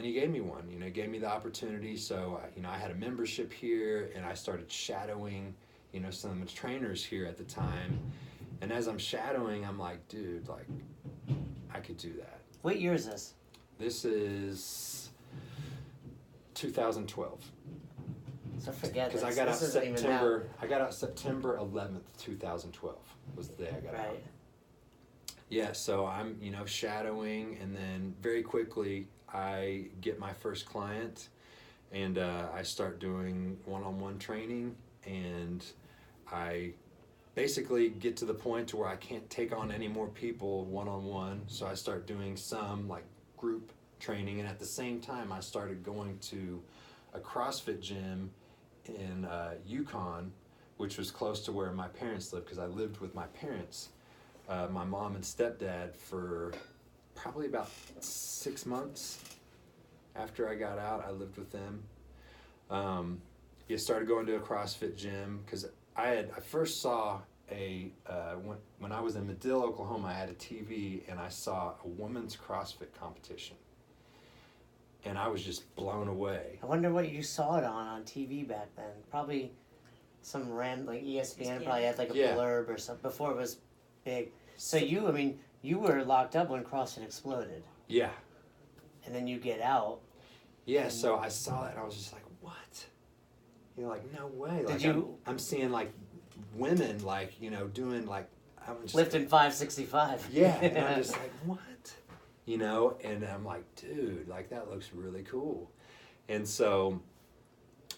he gave me one, you know, he gave me the opportunity. So, you know, I had a membership here, and I started shadowing, you know, some of the trainers here at the time. And as I'm shadowing, I'm like, dude, like, I could do that. What year is this? This is 2012. So forget because I got out September 11th, 2012 was the day I got out. Right. Yeah, so I'm, you know, shadowing, and then very quickly I get my first client, and I start doing one-on-one training, and I basically get to the point to where I can't take on any more people one-on-one, so I start doing some like group training, and at the same time I started going to a CrossFit gym in Yukon, which was close to where my parents lived, because I lived with my parents, my mom and stepdad, for probably about 6 months after I got out, I lived with them. Started going to a CrossFit gym because I first saw when I was in Medill, Oklahoma, I had a TV and I saw a women's CrossFit competition. And I was just blown away. I wonder what you saw it on TV back then. Probably some random, like ESPN probably had like a blurb or something before it was big. So you were locked up when CrossFit exploded. Yeah. And then you get out. Yeah, so I saw that and I was just like, what? Like, no way. Like, I'm seeing like women like, doing like, I'm just lifting 565. Yeah, and I'm just like, what? And I'm like, dude, like that looks really cool. And so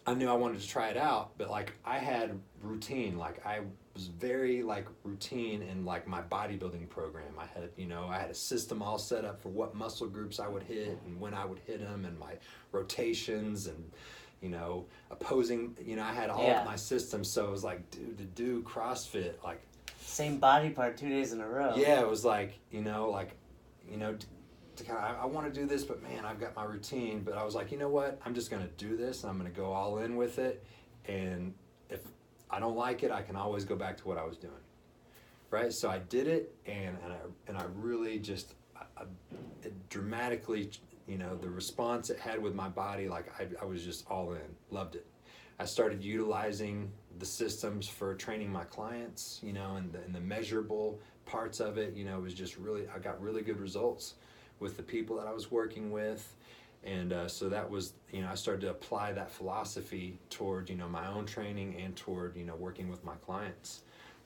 I knew I wanted to try it out, but like I had routine, like I was very like routine in like my bodybuilding program. I had a system all set up for what muscle groups I would hit and when I would hit them and my rotations and opposing, I had all of my systems. So it was like, dude, to do CrossFit, like same body part 2 days in a row. Yeah, it was like, I want to do this, but man, I've got my routine. But I was like, you know what? I'm just going to do this. I'm going to go all in with it. And if I don't like it, I can always go back to what I was doing. Right? So I did it, and I really just, it dramatically, the response it had with my body, like I was just all in. Loved it. I started utilizing the systems for training my clients, and the measurable parts of it, it was just really, I got really good results with the people that I was working with. And so that was, I started to apply that philosophy toward, my own training and toward, working with my clients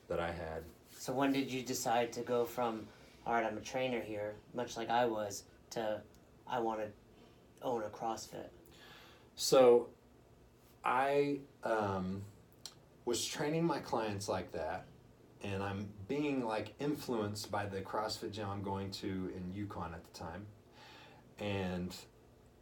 that I had. So when did you decide to go from, all right, I'm a trainer here, much like I was, to I want to own a CrossFit? So I was training my clients like that, and I'm being like influenced by the CrossFit gym I'm going to in Yukon at the time. And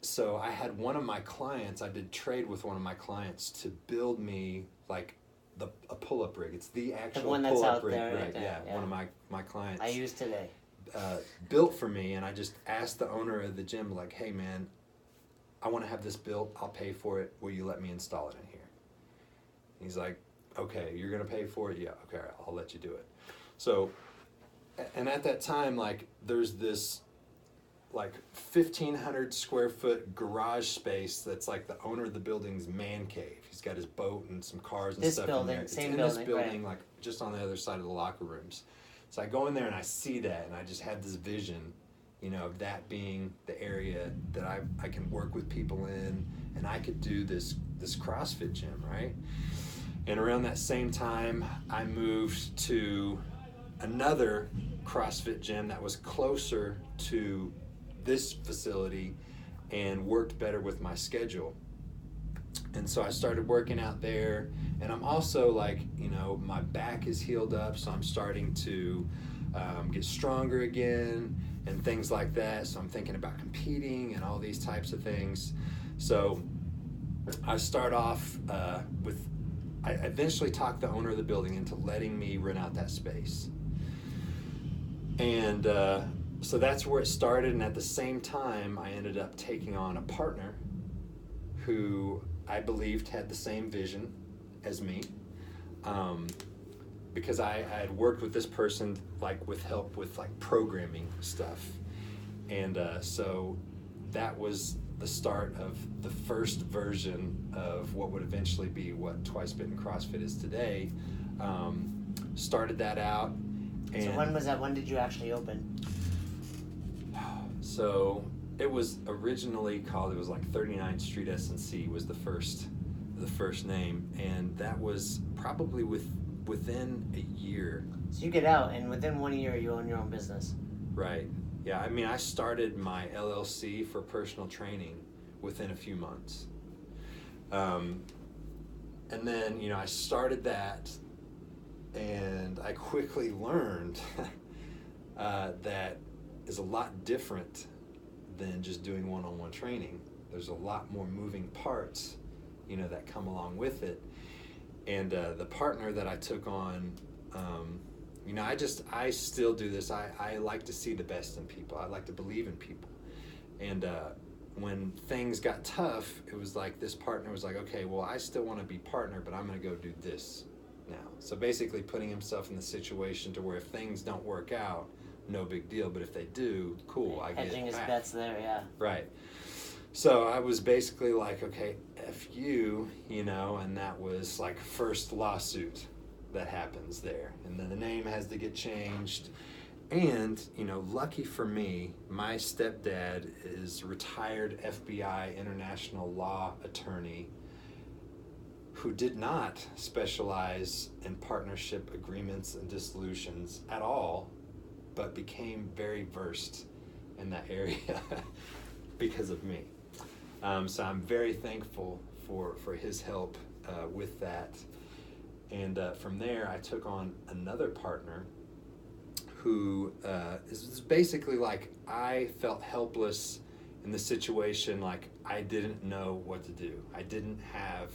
so I had one of my clients, I did trade with one of my clients to build me like a pull-up rig. It's the actual one that's pull-up out rig, there, right? yeah. One of my clients. I used today. Built for me, and I just asked the owner of the gym, like, hey man, I want to have this built, I'll pay for it, will you let me install it in here? He's like, okay, you're gonna pay for it? Yeah, okay, I'll let you do it. So, and at that time, like, there's this like 1,500 square foot garage space that's like the owner of the building's man cave. He's got his boat and some cars and stuff in there. It's in this building, like just on the other side of the locker rooms. So I go in there and I see that, and I just had this vision, of that being the area that I can work with people in, and I could do this CrossFit gym, right? And around that same time, I moved to another CrossFit gym that was closer to this facility and worked better with my schedule. And so I started working out there, and I'm also like, my back is healed up, so I'm starting to get stronger again and things like that. So I'm thinking about competing and all these types of things. So I start off I eventually talked the owner of the building into letting me rent out that space. And so that's where it started, and at the same time, I ended up taking on a partner who I believed had the same vision as me, because I had worked with this person like with help with like programming stuff, and so that was the start of the first version of what would eventually be what Twice Bitten CrossFit is today. Started that out. And so when was that? When did you actually open? So it was originally called, it was like 39th Street S&C was the first name, and that was probably within a year. So you get out, and within 1 year you own your own business. Right. Yeah, I mean, I started my LLC for personal training within a few months. And then, I started that, and I quickly learned that is a lot different than just doing one-on-one training. There's a lot more moving parts, that come along with it. And the partner that I took on I still do this. I like to see the best in people. I like to believe in people. And when things got tough, it was like this partner was like, okay, well, I still want to be partner, but I'm going to go do this now. So basically putting himself in the situation to where if things don't work out, no big deal. But if they do, cool, I get it. Hedging his bets there, yeah. Right. So I was basically like, okay, F you, and that was like first lawsuit that happens there. And then the name has to get changed. And, lucky for me, my stepdad is retired FBI international law attorney who did not specialize in partnership agreements and dissolutions at all, but became very versed in that area because of me. So I'm very thankful for his help with that. And from there, I took on another partner who is basically like, I felt helpless in the situation, like I didn't know what to do. I didn't have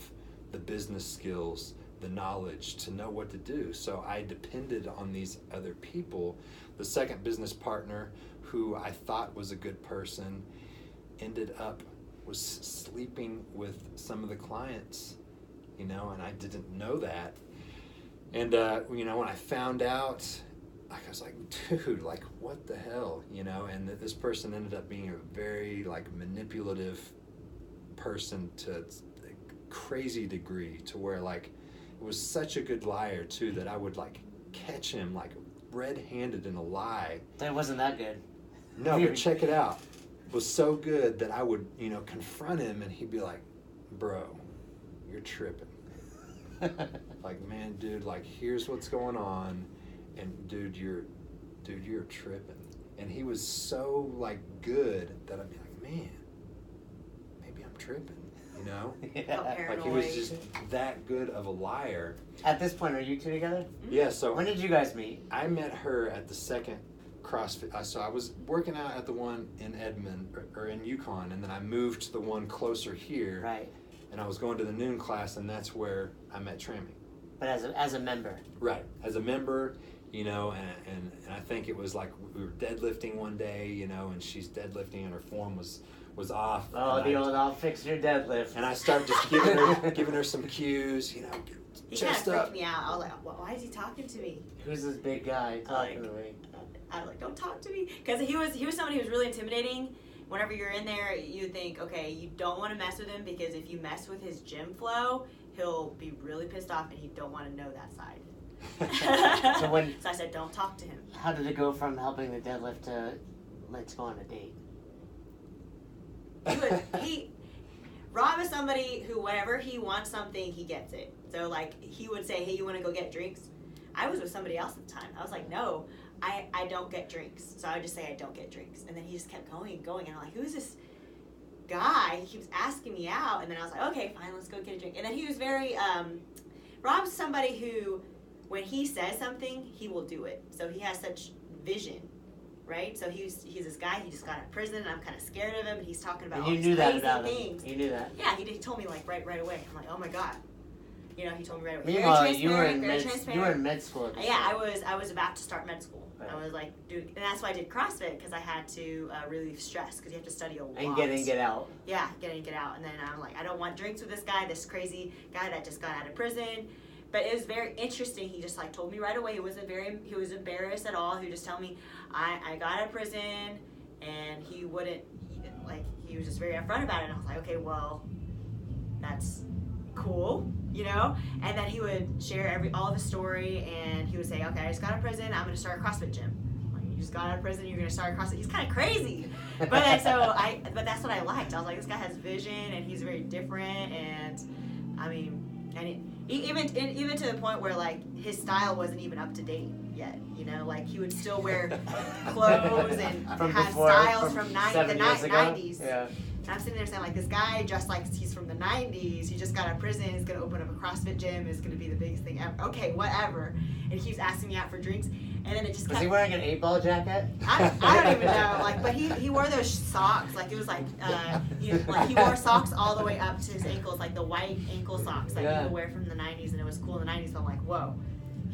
the business skills, the knowledge to know what to do. So I depended on these other people. The second business partner, who I thought was a good person, was sleeping with some of the clients, and I didn't know that. And, when I found out, I was like, dude, like, what the hell, and that this person ended up being a very, like, manipulative person to a crazy degree, to where, like, it was such a good liar, too, that I would, like, catch him, like, red-handed in a lie. It wasn't that good. No, but check it out. It was so good that I would, confront him, and he'd be like, bro, you're tripping. Like, man, dude, like, here's what's going on. And dude, you're tripping. And he was so like good that I'd be like, man, maybe I'm tripping, Yeah. Like he was just that good of a liar. At this point, are you two together? Yeah. So when did you guys meet? I met her at the second CrossFit. So I was working out at the one in Edmond or in Yukon, and then I moved to the one closer here. Right. And I was going to the noon class, and that's where I met Trammy. But as a member. Right. As a member. And I think it was like we were deadlifting one day, and she's deadlifting and her form was off. Oh, the old I'll fix your deadlift. And I started just giving her some cues, He kind of freaked me out. I was like, well, why is he talking to me? Who's this big guy talking to me? I was like, don't talk to me. Because he was somebody who was really intimidating. Whenever you're in there, you think, okay, you don't want to mess with him, because if you mess with his gym flow, he'll be really pissed off, and you don't want to know that side. So I said, don't talk to him. How did it go from helping the deadlift to let's go on a date? Rob is somebody who, whenever he wants something, he gets it. So like, he would say, hey, you want to go get drinks? I was with somebody else at the time. I was like, no, I don't get drinks. So I would just say I don't get drinks. And then he just kept going and going. And I'm like, who is this guy? He keeps asking me out. And then I was like, okay, fine, let's go get a drink. And then he was very, Rob's somebody who, when he says something, he will do it. So he has such vision, right? So he's this guy, he just got out of prison, and I'm kind of scared of him, and he's talking about all these crazy things. You knew that? Yeah, he told me like right away. I'm like, oh my God. He told me right away. Meanwhile, you were in med school at the time. I was about to start med school. Right. I was like, dude, and that's why I did CrossFit, because I had to relieve stress, because you have to study a lot. And get in, get out. Yeah, get in, get out. And then I'm like, I don't want drinks with this guy, this crazy guy that just got out of prison. But it was very interesting. He just like told me right away. He was embarrassed at all. He would just tell me, I got out of prison, and he was just very upfront about it. And I was like, okay, well, that's cool, And then he would share all of his story, and he would say, okay, I just got out of prison. I'm going to start a CrossFit gym. Like, you just got out of prison. You're going to start a CrossFit. He's kind of crazy, but that's what I liked. I was like, this guy has vision, and he's very different, and I mean. And even to the point where like his style wasn't even up to date yet, like he would still wear clothes and have styles from the 90s. Yeah. And I'm sitting there saying like, this guy dressed like he's from the 90s. He just got out of prison. He's gonna open up a CrossFit gym. It's gonna be the biggest thing ever. Okay, whatever. And he keeps asking me out for drinks. And then it just Was he wearing an 8-ball jacket? I don't even know. Like, but he wore those socks. Like it was like he wore socks all the way up to his ankles, like the white ankle socks that you would wear from the 90s, and it was cool in the 90s. But I'm like, whoa,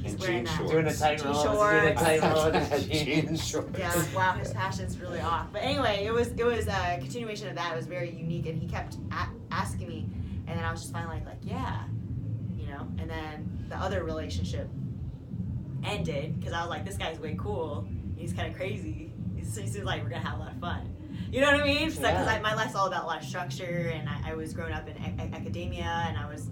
He's And wearing jean that. shorts. Doing a tight roll. T-shorts. Doing a tight roll in his Jean jeans. shorts. Yeah, wow, his passion's really off. But anyway, it was a continuation of that. It was very unique, and he kept asking me, and then I was just finally like, yeah, you know. And then the other relationship ended because I was like, this guy's way cool. He's kind of crazy. He seems like we're gonna have a lot of fun. You know what I mean? Because my life's all about a lot of structure, and I was growing up in academia, and I was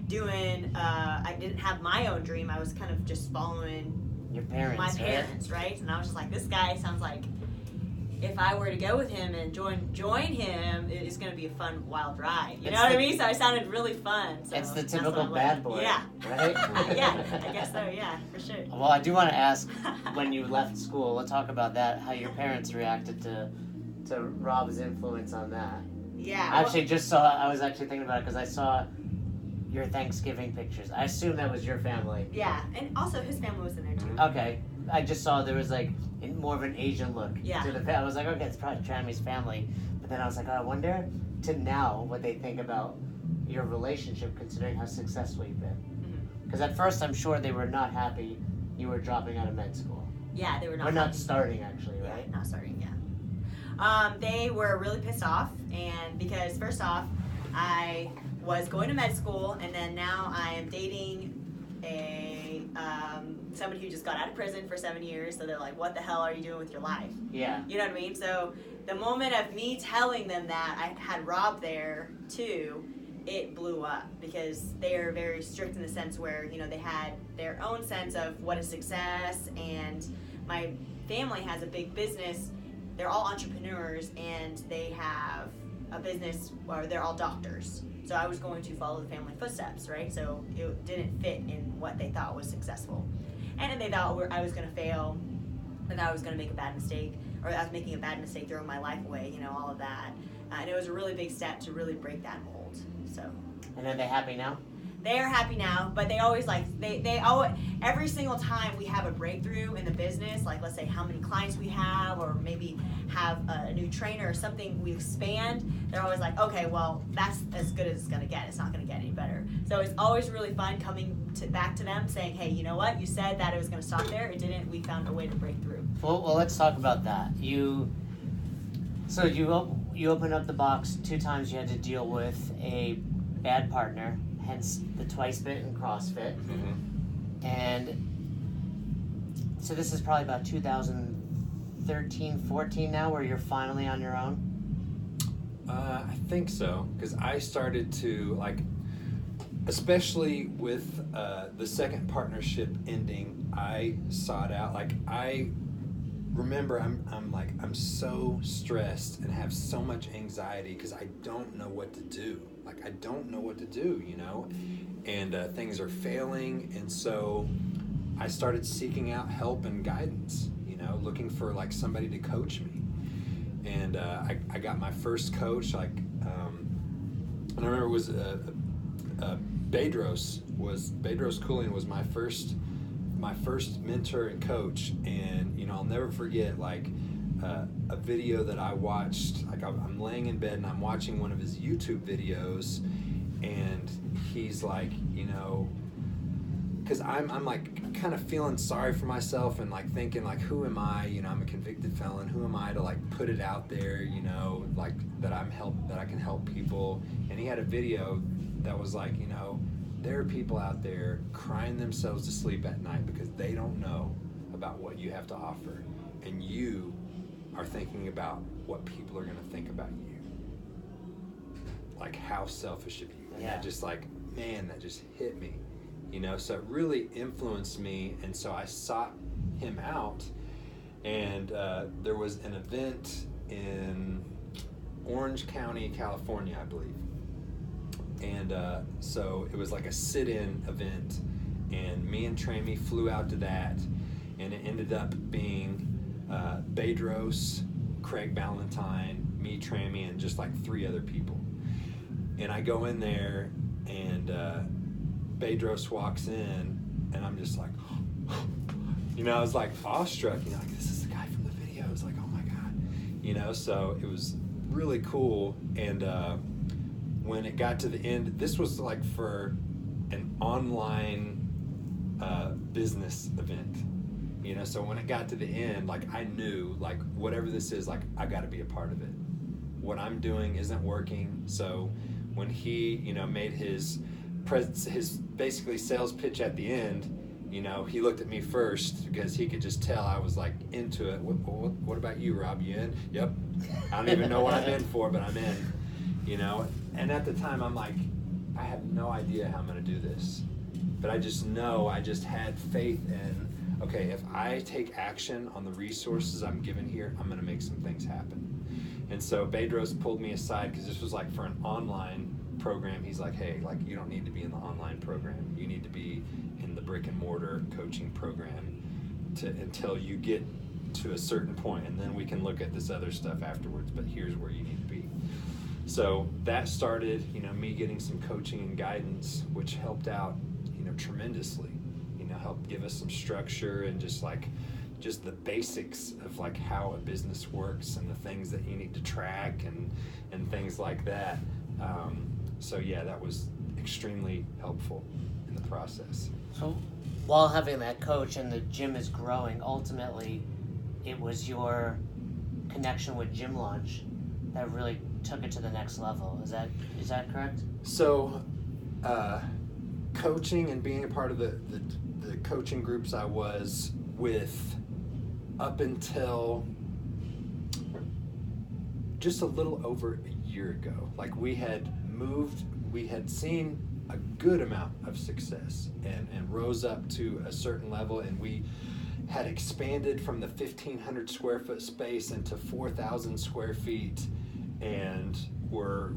doing. I didn't have my own dream. I was kind of just following Your parents. my parents, right? And I was just like, this guy sounds like if I were to go with him and join him, it's going to be a fun, wild ride. You know what I mean? So it sounded really fun. So It's the that's what typical I'm bad like. boy. Yeah. Right? Yeah, I guess so. Yeah, for sure. Well, I do want to ask, when you left school, let's talk about that, how your parents reacted to Rob's influence on that. Yeah. I actually just saw, I was actually thinking about it because I saw your Thanksgiving pictures. I assume that was your family. Yeah, and also his family was in there too. Okay. I just saw there was like more of an Asian look Yeah. to the family. I was like, okay, it's probably Trami's family. But then I was like, oh, I wonder to now what they think about your relationship considering how successful you've been. Because at first I'm sure they were not happy you were dropping out of med school. Yeah, they were not. Or not starting actually, Yeah, right? not starting. Yeah. They were really pissed off, and because first off, I was going to med school, and then now I am dating somebody who just got out of prison for 7 years. So they're like, "What the hell are you doing with your life?" Yeah. You know what I mean? So the moment of me telling them that I had Rob there too, it blew up because they are very strict in the sense where, you know, they had their own sense of what is success, and my family has a big business. They're all entrepreneurs, and they have a business where they're all doctors. So I was going to follow the family footsteps, right? So it didn't fit in what they thought was successful. And then they thought I was going to fail, and I was going to make a bad mistake, or I was making a bad mistake, throwing my life away, you know, all of that. And it was a really big step to really break that mold. So. And are they happy now? They are happy now, but they always they always, every single time we have a breakthrough in the business, like let's say how many clients we have, or maybe have a new trainer or something, we expand, they're always like, okay, well, that's as good as it's gonna get. It's not gonna get any better. So it's always really fun coming back to them saying, hey, you know what? You said that it was gonna stop there. It didn't. We found a way to break through. Well, let's talk about that. You opened up the box 2 times. You had to deal with a bad partner, hence the Twice Bitten CrossFit. Mm-hmm. And so this is probably about 2013, 14 now, where you're finally on your own. I think so, because I started to, like, especially with the second partnership ending, I sought out, like, I remember I'm so stressed and have so much anxiety because I don't know what to do. Like, I don't know what to do, you know, and things are failing, and so I started seeking out help and guidance, you know, looking for like somebody to coach me. And I got my first coach, like, and I remember it was Bedros Koulian was my first mentor and coach. And, you know, I'll never forget, like, a video that I watched. Like, I'm laying in bed and I'm watching one of his YouTube videos, and he's like, you know, because I'm like kind of feeling sorry for myself and like thinking, like, who am I? You know, I'm a convicted felon. Who am I to like put it out there? You know, like that I can help people. And he had a video that was like, you know, there are people out there crying themselves to sleep at night because they don't know about what you have to offer, and you are thinking about what people are going to think about you. Like, how selfish of you. And Yeah. that just, like, man, that just hit me, you know. So it really influenced me, and so I sought him out. And there was an event in Orange County, California, I believe. And so it was like a sit-in event, and me and Trami flew out to that, and it ended up being Bedros, Craig Ballantyne, me, Trami, and just like 3 other people. And I go in there, and Bedros walks in, and I'm just like, you know, I was like awestruck, you know, like, this is the guy from the video. I was like, oh my God, you know. So it was really cool. And when it got to the end, this was like for an online business event. You know, so when it got to the end, like I knew, like whatever this is, like I got to be a part of it. What I'm doing isn't working. So when he, you know, made his basically sales pitch at the end, you know, he looked at me first because he could just tell I was like into it. What about you, Rob? You in? Yep. I don't even know what I'm in for, but I'm in. You know, and at the time I'm like, I have no idea how I'm going to do this, but I just know, I just had faith in, okay, if I take action on the resources I'm given here, I'm going to make some things happen. And so Bedros pulled me aside because this was like for an online program. He's like, hey, like you don't need to be in the online program. You need to be in the brick and mortar coaching program until you get to a certain point, and then we can look at this other stuff afterwards, but here's where you need to be. So that started, you know, me getting some coaching and guidance, which helped out, you know, tremendously. You know, helped give us some structure and just the basics of like how a business works and the things that you need to track and things like that. So yeah, that was extremely helpful in the process. So while having that coach and the gym is growing, ultimately it was your connection with Gym Launch that really took it to the next level. Is that correct? So coaching and being a part of the coaching groups I was with up until just a little over a year ago. Like we had seen a good amount of success and rose up to a certain level, and we had expanded from the 1,500 square foot space into 4,000 square feet, and we're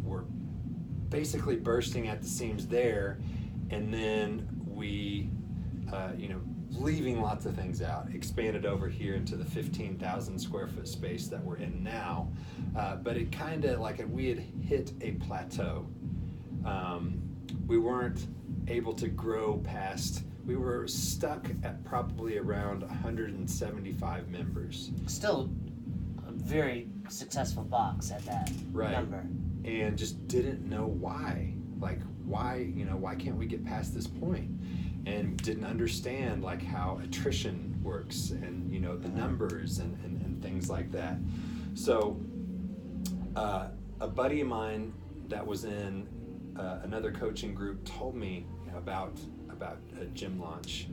basically bursting at the seams there. And then we, you know, leaving lots of things out, expanded over here into the 15,000 square foot space that we're in now. But it kind of like we had hit a plateau. We weren't able to grow past, we were stuck at probably around 175 members. Still a very successful box at that number. And just didn't know why. Like, why, you know, why can't we get past this point? And didn't understand like how attrition works and, you know, the numbers and things like that. So a buddy of mine that was in another coaching group told me about a Gym Launch.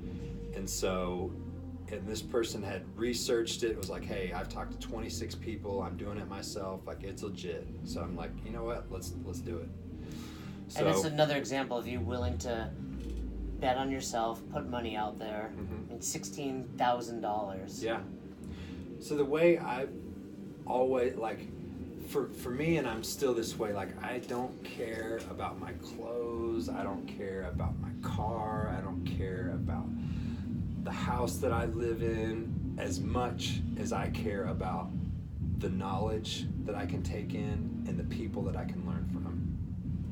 And so, and this person had researched it. It was like, hey, I've talked to 26 people. I'm doing it myself. Like, it's legit. So I'm like, you know what? Let's do it. So, and it's another example of you willing to bet on yourself, put money out there. Mm-hmm. And $16,000. Yeah. So the way I always, like, for me, and I'm still this way, like, I don't care about my clothes. I don't care about my car. I don't care about the house that I live in as much as I care about the knowledge that I can take in and the people that I can learn from.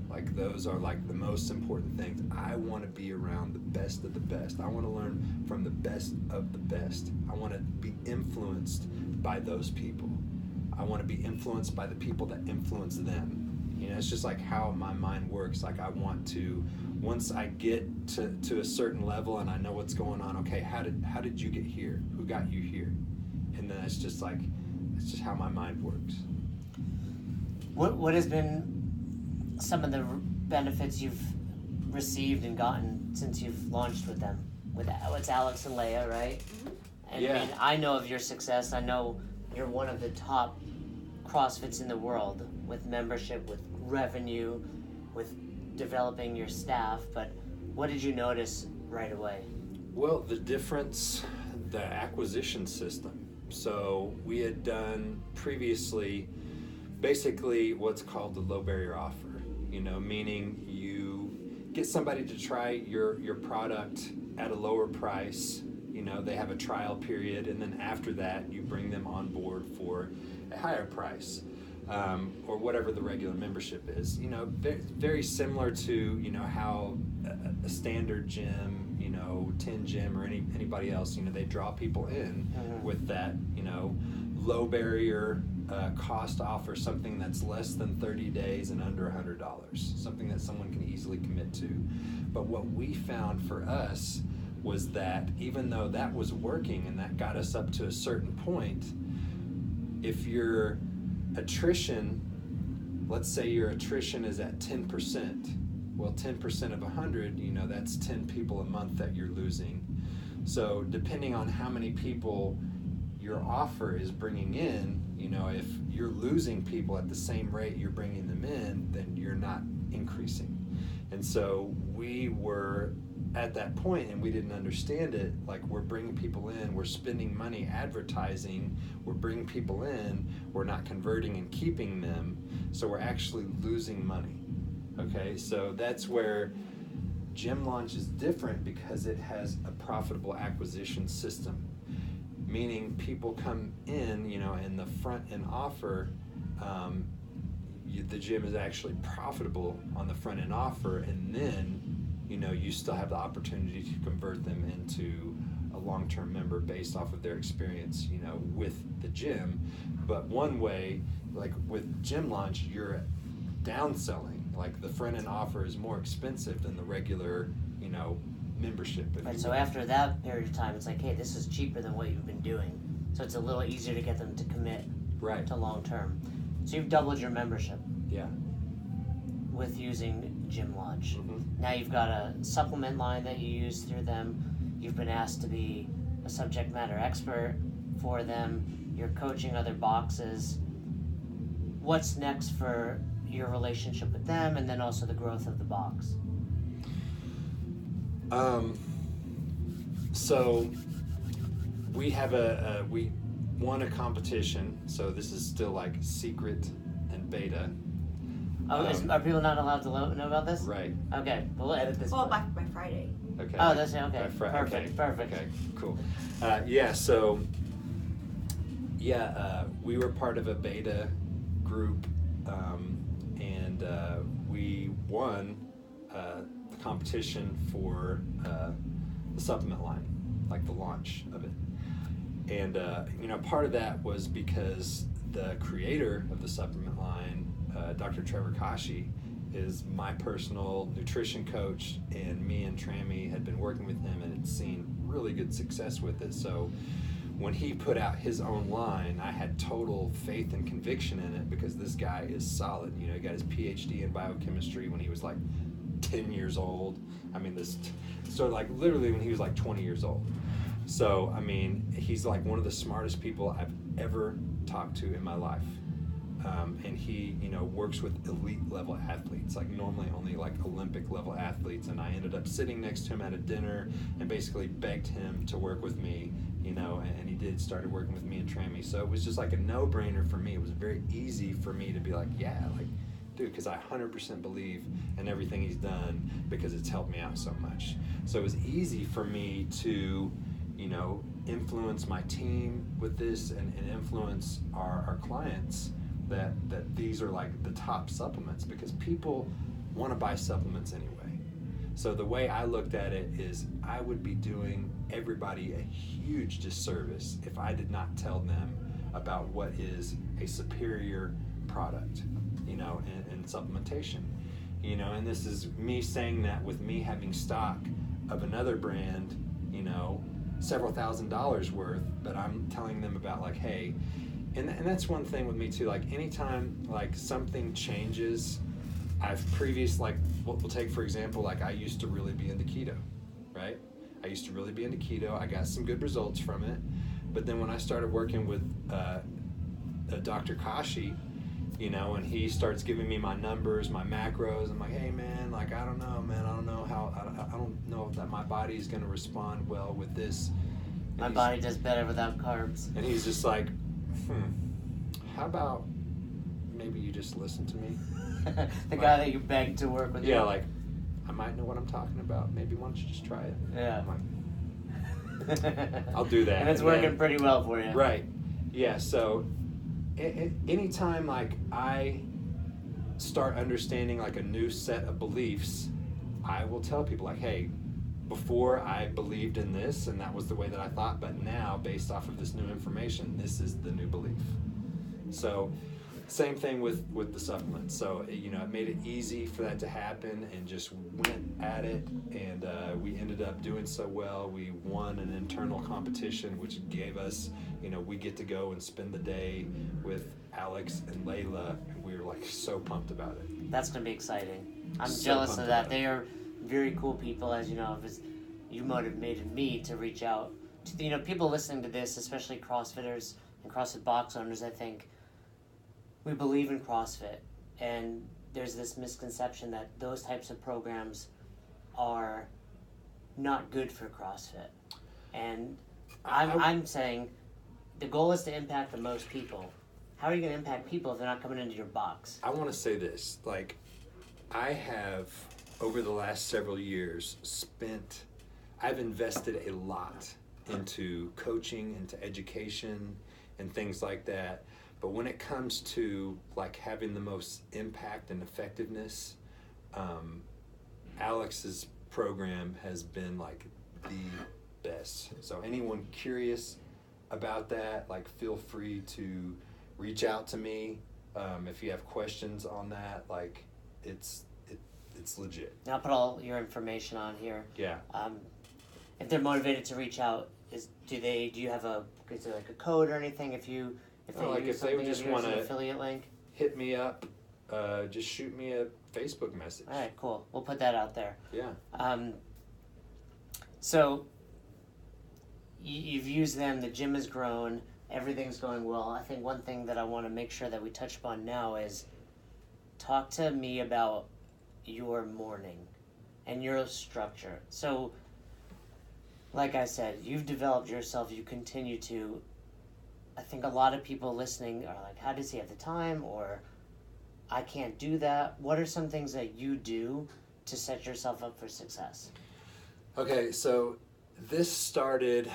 Like, those are like the most important things. I want to be around the best of the best. I want to learn from the best of the best. I want to be influenced by those people. I want to be influenced by the people that influence them. You know, it's just like how my mind works. Like, I want to, once I get to a certain level and I know what's going on, okay, how did you get here? Who got you here? And then it's just like, it's just how my mind works. What has been some of the benefits you've received and gotten since you've launched with them? It's Alex and Leia, right? Mm-hmm. And Yeah. I mean, I know of your success. I know you're one of the top CrossFits in the world with membership, with revenue, with developing your staff. But what did you notice right away? Well, the difference, the acquisition system. So we had done previously basically what's called the low barrier offer, you know, meaning you get somebody to try your product at a lower price. You know, they have a trial period, and then after that you bring them on board for a higher price, or whatever the regular membership is. You know, very similar to, you know, how a standard gym, you know, 10 Gym or anybody else, you know, they draw people in with that, you know, low barrier cost offer, something that's less than 30 days and under $100, something that someone can easily commit to. But what we found for us was that even though that was working and that got us up to a certain point, if your attrition, let's say your attrition is at 10%, well, 10% of 100, you know, that's 10 people a month that you're losing. So depending on how many people your offer is bringing in, you know, if you're losing people at the same rate you're bringing them in, then you're not increasing. And so we were at that point, and we didn't understand it, like we're bringing people in, we're spending money advertising, we're bringing people in, we're not converting and keeping them, so we're actually losing money. Okay, so that's where Gym Launch is different, because it has a profitable acquisition system, meaning people come in, you know, and the front end offer, the gym is actually profitable on the front end offer, and then, you know, you still have the opportunity to convert them into a long-term member based off of their experience, you know, with the gym. But one way, like with Gym Launch, you're downselling. Like the front end offer is more expensive than the regular, you know, membership. Right, so after that period of time, it's like, hey, this is cheaper than what you've been doing. So it's a little easier to get them to commit to long term. So you've doubled your membership. Yeah. With using Gym Launch. Mm-hmm. Now you've got a supplement line that you use through them. You've been asked to be a subject matter expert for them. You're coaching other boxes. What's next for your relationship with them, and then also the growth of the box? So we have we won a competition, so this is still like secret and beta. Oh, are people not allowed to know about this? Right. Okay, we'll edit this. Well, by Friday. Okay. Oh, that's okay. Perfect. Perfect. Okay, cool. We were part of a beta group, and we won the competition for the supplement line, like the launch of it. And you know, part of that was because the creator of the supplement line, Dr. Trevor Kashi, is my personal nutrition coach, and me and Trammy had been working with him and had seen really good success with it. So when he put out his own line, I had total faith and conviction in it, because this guy is solid. You know, he got his PhD in biochemistry when he was like 10 years old. I mean, like literally when he was like 20 years old. So, I mean, he's like one of the smartest people I've ever talked to in my life. And he, you know, works with elite level athletes, like normally only like Olympic level athletes. And I ended up sitting next to him at a dinner and basically begged him to work with me, you know, and he started working with me and Trammy. So it was just like a no-brainer for me. It was very easy for me to be like, yeah, like, dude, because I 100% believe in everything he's done, because it's helped me out so much. So it was easy for me to, you know, influence my team with this, and influence our clients that these are like the top supplements, because people want to buy supplements anyway. So the way I looked at it is, I would be doing everybody a huge disservice if I did not tell them about what is a superior product, you know, in supplementation. You know, and this is me saying that with me having stock of another brand, you know, several $1,000s worth, but I'm telling them about like, hey, and that's one thing with me too, like anytime like something changes, like we'll take for example, like I used to really be into keto, right? I used to really be into keto. I got some good results from it, but then when I started working with Dr. Kashi, you know, and he starts giving me my numbers, my macros, I'm like, hey man, like I don't know, man, I don't know if that my body is going to respond well with this. And my body does better without carbs. And he's just like, how about maybe you just listen to me? The guy that you begged to work with. Yeah, like, I might know what I'm talking about. Maybe why don't you just try it? Yeah. I'm like, I'll do that. And it's working pretty well for you. Right. Yeah, so anytime like I start understanding like a new set of beliefs, I will tell people like, hey, before I believed in this and that was the way that I thought, but now based off of this new information, this is the new belief. So Same thing with the supplements. So it made it easy for that to happen, and just went at it, and we ended up doing so well. We won an internal competition, which gave us, we get to go and spend the day with Alex and Layla, and we were like so pumped about it. That's gonna be exciting. I'm So jealous pumped of that. about They are very cool people, as you know. You motivated me to reach out to people listening to this, especially CrossFitters and CrossFit box owners. I think we believe in CrossFit, and there's this misconception that those types of programs are not good for CrossFit. And I'm saying the goal is to impact the most people. How are you going to impact people if they're not coming into your box? I want to say this, I have, over the last several years, I've invested a lot into coaching, into education, and things like that. But when it comes to having the most impact and effectiveness, Alex's program has been the best. So anyone curious about that, feel free to reach out to me if you have questions on that. It's legit. I'll put all your information on here. Yeah. If they're motivated to reach out, is there a code or anything if they just want an to affiliate link? hit me up, just shoot me a Facebook message. All right, cool. We'll put that out there. Yeah. So you've used them. The gym has grown. Everything's going well. I think one thing that I want to make sure that we touch upon now is talk to me about your morning and your structure. So, like I said, you've developed yourself. You continue to. I think a lot of people listening are like, how does he have the time? Or I can't do that. What are some things that you do to set yourself up for success? Okay, so this started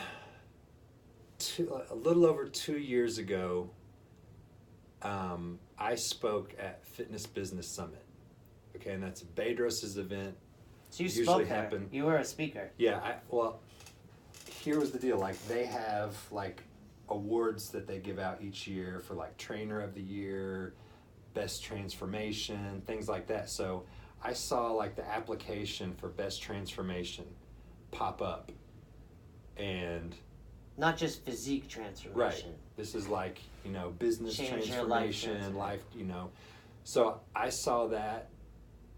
a little over 2 years ago. I spoke at Fitness Business Summit. Okay, and that's Bedros' event. So you Usually spoke there. happen. You were a speaker. Yeah, here was the deal. They have awards that they give out each year for Trainer of the Year, Best Transformation, things like that. So I saw the application for Best Transformation pop up, and not just physique transformation. Right. This is business Change your transformation, life. So I saw that,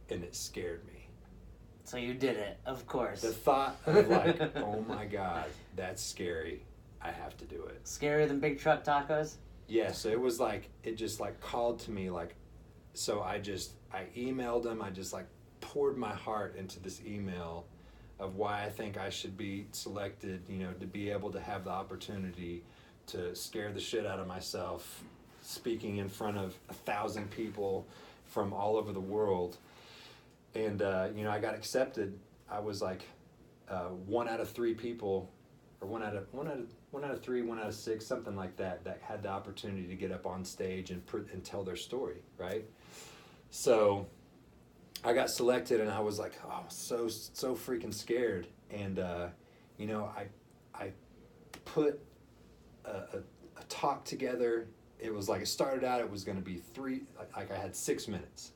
and it scared me. So you did it, of course. The thought of oh my God, that's scary. I have to do it. Scarier than big truck tacos? Yeah, so it was it just called to me so I emailed him. I just poured my heart into this email of why I think I should be selected, to be able to have the opportunity to scare the shit out of myself, speaking in front of 1,000 people from all over the world. And, I got accepted. I was 1 out of 3 people, or one out of 3, 1 out of 6, something like that had the opportunity to get up on stage and tell their story, right? So I got selected, and I was so freaking scared. And I put a talk together. It was it started out. It was going to be 3. I had 6 minutes,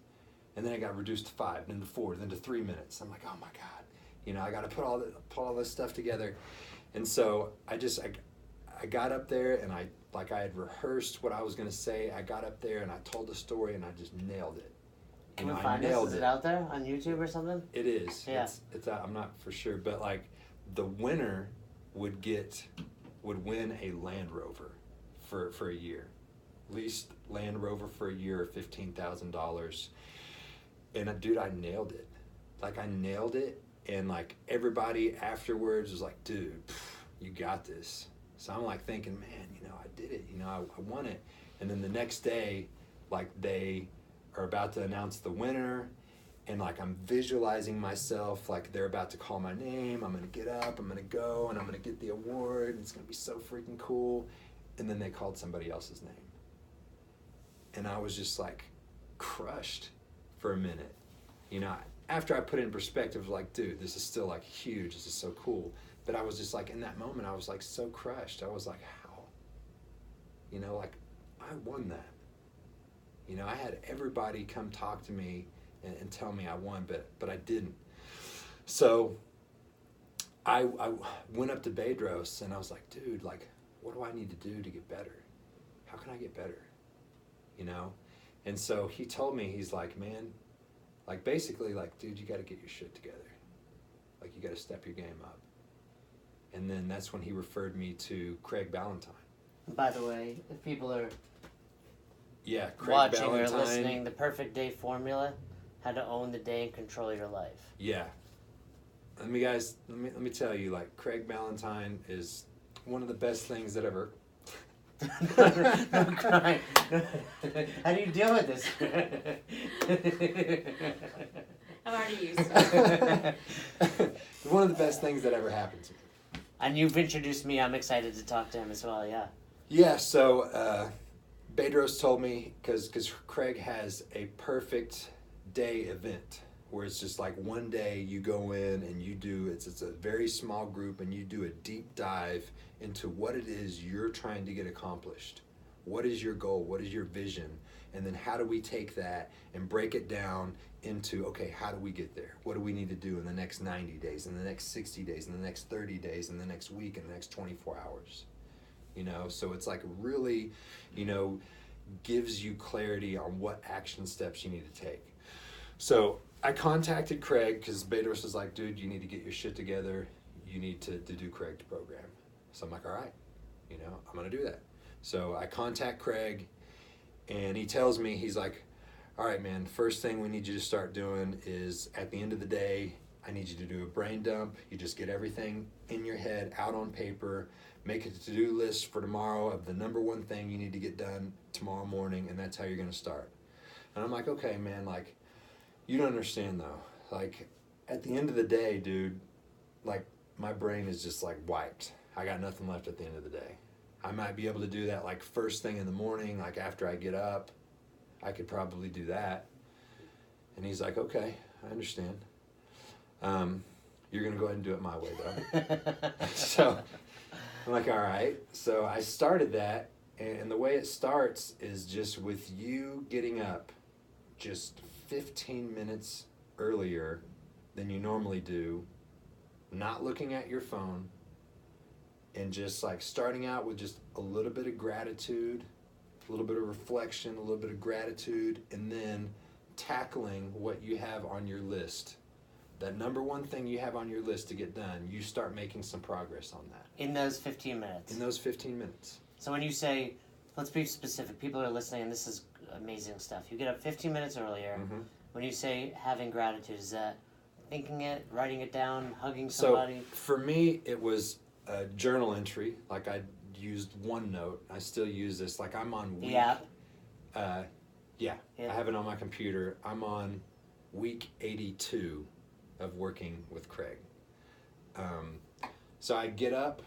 and then it got reduced to 5, then to 4, then to 3 minutes. I'm oh my God, I got to put all this stuff together. And so I got up there, and I had rehearsed what I was going to say. I got up there, and I told the story, and I just nailed it. Can we find this? Is it out there on YouTube or something? It is. Yeah. It's out. I'm not for sure, but the winner would win a Land Rover for a year, leased Land Rover for a year, $15,000. And dude, I nailed it. I nailed it, and everybody afterwards was dude, you got this. So I'm thinking, man, I did it. I won it. And then the next day, they are about to announce the winner, and I'm visualizing myself they're about to call my name. I'm gonna get up, I'm gonna go, and I'm gonna get the award, and it's gonna be so freaking cool. And then they called somebody else's name, and I was just crushed for a minute. After I put it in perspective, dude, this is still huge, this is so cool. But I was just in that moment, I was so crushed. I was how? I won that. You know, I had everybody come talk to me and tell me I won, but I didn't. So I went up to Bedros and I was like, dude, like, what do I need to do to get better? How can I get better? You know? And so he told me, he's like, man, like basically like, dude, you got to get your shit together. Like, you got to step your game up. And then that's when he referred me to Craig Ballantyne. By the way, if people are Craig watching Ballantyne, or listening, the perfect day formula: how to own the day and control your life. Yeah. Let me tell you, like, Craig Ballantyne is one of the best things that ever. No crying. How do you deal with this? I'm already used to it. One of the best things that ever happened to me. And you've introduced me. I'm excited to talk to him as well. Yeah. Yeah. So Bedros told me because Craig has a perfect day event where it's just like one day you go in and you do it's a very small group and you do a deep dive into what it is you're trying to get accomplished. What is your goal? What is your vision? And then how do we take that and break it down into, okay, how do we get there? What do we need to do in the next 90 days, in the next 60 days, in the next 30 days, in the next week, in the next 24 hours? You know, so it's like really, you know, gives you clarity on what action steps you need to take. So I contacted Craig because Bedros was like, dude, you need to get your shit together. You need to do Craig's program. So I'm like, all right, you know, I'm going to do that. So I contact Craig and he tells me, he's like, all right, man, first thing we need you to start doing is at the end of the day, I need you to do a brain dump. You just get everything in your head out on paper, make a to-do list for tomorrow of the number one thing you need to get done tomorrow morning, and that's how you're going to start. And I'm like, okay, man, like, you don't understand though. Like, at the end of the day, dude, like, my brain is just like wiped. I got nothing left at the end of the day. I might be able to do that like first thing in the morning, like after I get up. I could probably do that. And he's like, okay, I understand. You're going to go ahead and do it my way, though. So I'm like, all right. So I started that. And the way it starts is just with you getting up just 15 minutes earlier than you normally do, not looking at your phone, and just like starting out with just a little bit of gratitude, a little bit of reflection, a little bit of gratitude, and then tackling what you have on your list. That number one thing you have on your list to get done, you start making some progress on that. In those 15 minutes. In those 15 minutes. So when you say, let's be specific, people are listening, and this is amazing stuff. You get up 15 minutes earlier. Mm-hmm. When you say having gratitude, is that thinking it, writing it down, hugging somebody? So for me, it was a journal entry. Like I used OneNote. I still use this. Like I'm on week. Yeah. Yeah. I have it on my computer. I'm on week 82 of working with Craig. So I get up,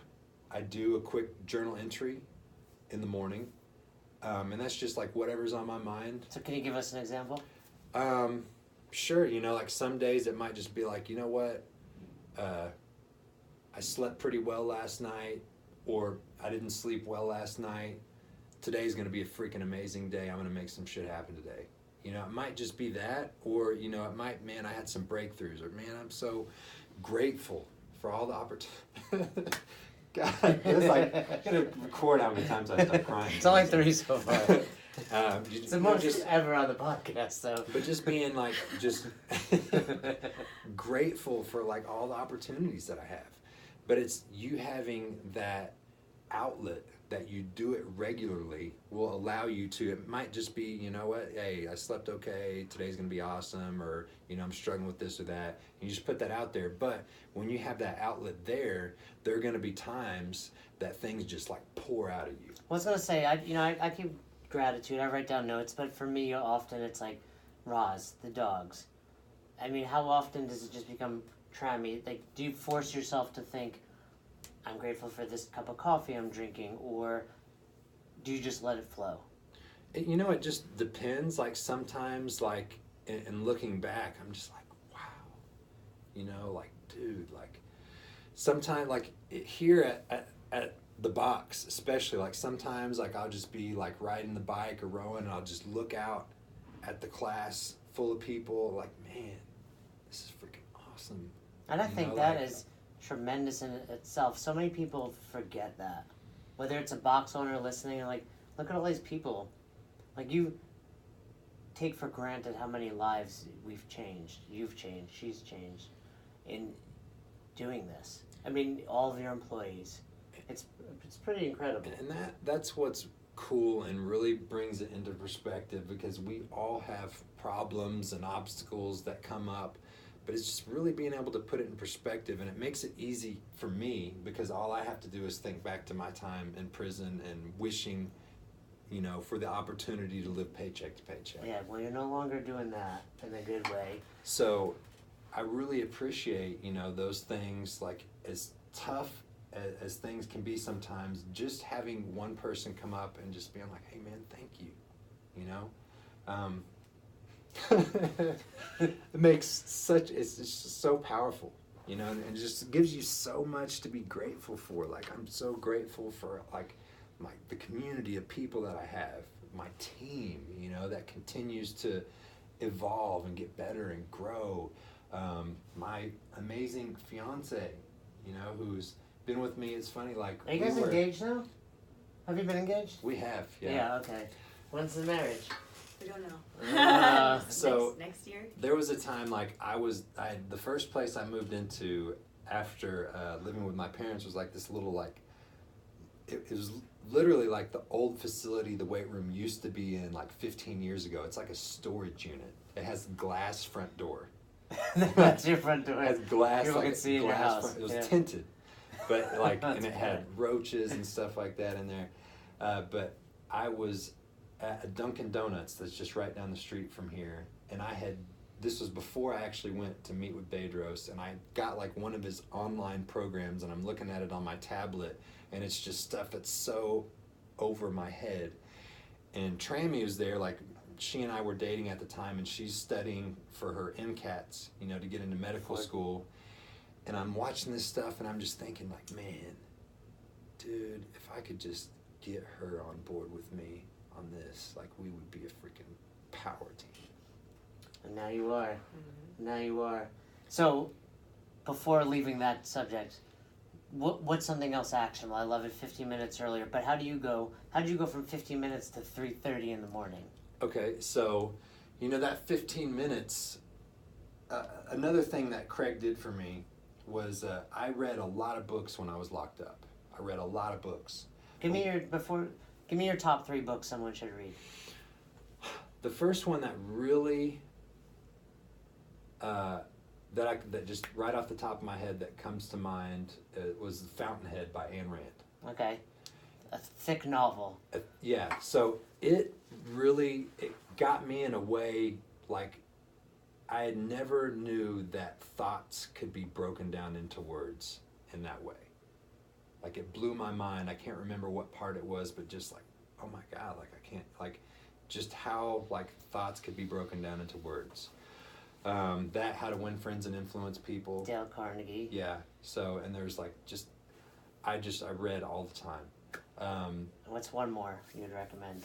I do a quick journal entry in the morning, and that's just like whatever's on my mind. So can you give us an example? Sure. You know, like some days it might just be like, you know what, I slept pretty well last night, or I didn't sleep well last night. Today's going to be a freaking amazing day. I'm going to make some shit happen today. You know, it might just be that, or, you know, it might, man, I had some breakthroughs, or, man, I'm so grateful for all the opportunities. God, it's like, I'm going to record how many times I start crying. It's only 3 so far. It's the most ever on the podcast, though. But just being, like, just grateful for, like, all the opportunities that I have. But it's you having that outlet that you do it regularly will allow you to, it might just be, you know what, hey, I slept okay, today's going to be awesome, or, you know, I'm struggling with this or that. You just put that out there. But when you have that outlet there are going to be times that things just like pour out of you. I was going to say, I keep gratitude, I write down notes, but for me, often it's like Roz, the dogs. I mean, how often does it just become trammy? Like, do you force yourself to think, I'm grateful for this cup of coffee I'm drinking, or do you just let it flow? You know, it just depends. Like sometimes, like, in looking back, I'm just like, wow. You know, like, dude, like, sometimes, like, here at the box, especially, like sometimes like I'll just be like riding the bike or rowing and I'll just look out at the class full of people like, man, this is freaking awesome. And I You think know, that like- is tremendous in itself. So many people forget that. Whether it's a box owner listening and like, look at all these people. Like, you take for granted how many lives we've changed. You've changed, she's changed in doing this. I mean, all of your employees. It's pretty incredible. And that's what's cool and really brings it into perspective, because we all have problems and obstacles that come up, but it's just really being able to put it in perspective, and it makes it easy for me because all I have to do is think back to my time in prison and wishing, you know, for the opportunity to live paycheck to paycheck. Yeah, well, you're no longer doing that in a good way. So I really appreciate, you know, those things, like as tough as things can be sometimes, just having one person come up and just being like, hey man, thank you, you know? It makes such, it's just so powerful, you know, and it just gives you so much to be grateful for. Like, I'm so grateful for like the community of people that I have, my team, you know, that continues to evolve and get better and grow. My amazing fiance, you know, who's been with me. It's funny, like, Are you guys engaged now? Have you been engaged? We have, Yeah, okay. When's the marriage? We don't know. So next year. there was a time, like, the first place I moved into after living with my parents was like this little, like, it was literally like the old facility the weight room used to be in like 15 years ago. It's like a storage unit. It has glass front door. That's your front door. It has glass, People like can see in your glass house. front. It was Yeah. tinted, but like, That's and it had roaches and stuff like that in there. But I was at a Dunkin' Donuts that's just right down the street from here, and this was before I actually went to meet with Bedros, and I got like one of his online programs, and I'm looking at it on my tablet, and it's just stuff that's so over my head. And Trammy was there, like, she and I were dating at the time, and she's studying for her MCATs, you know, to get into medical school. And I'm watching this stuff, and I'm just thinking, like, man, dude, if I could just get her on board with me on this, like, we would be a freaking power team. And now you are. Mm-hmm. Now you are. So, before leaving that subject, what's something else actionable? I love it 15 minutes earlier, but how did you go from 15 minutes to 3:30 in the morning? Okay, so, you know, that 15 minutes, another thing that Craig did for me was I read a lot of books when I was locked up. I read a lot of books. Give me your top 3 books someone should read. The first one that really, that just right off the top of my head that comes to mind was Fountainhead by Ayn Rand. Okay. A thick novel. Yeah, so it got me in a way, like, I had never knew that thoughts could be broken down into words in that way. Like, it blew my mind. I can't remember what part it was, but just like, oh my God, like, I can't, like, just how, like, thoughts could be broken down into words. That, How to Win Friends and Influence People. Dale Carnegie. Yeah, so, and there's like, I read all the time. What's one more you'd recommend?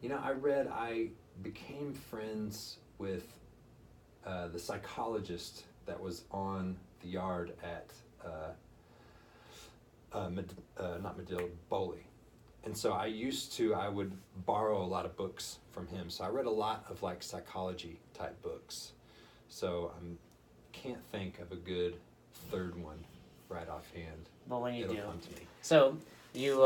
You know, I became friends with the psychologist that was on the yard at, not Medill, Boley. And so I would borrow a lot of books from him. So I read a lot of like psychology type books. So I can't think of a good third one right offhand. But when you It'll do. come to me. So you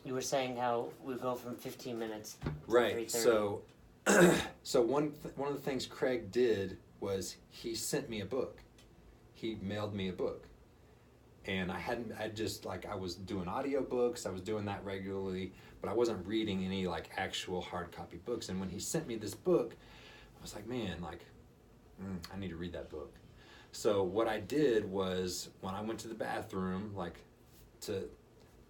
were saying how we go from 15 minutes to Right. 3:30. So one of the things Craig did was he sent me a book. He mailed me a book. And I was doing audiobooks, I was doing that regularly, but I wasn't reading any like actual hard copy books. And when he sent me this book, I was like, man, like, I need to read that book. So what I did was, when I went to the bathroom, like to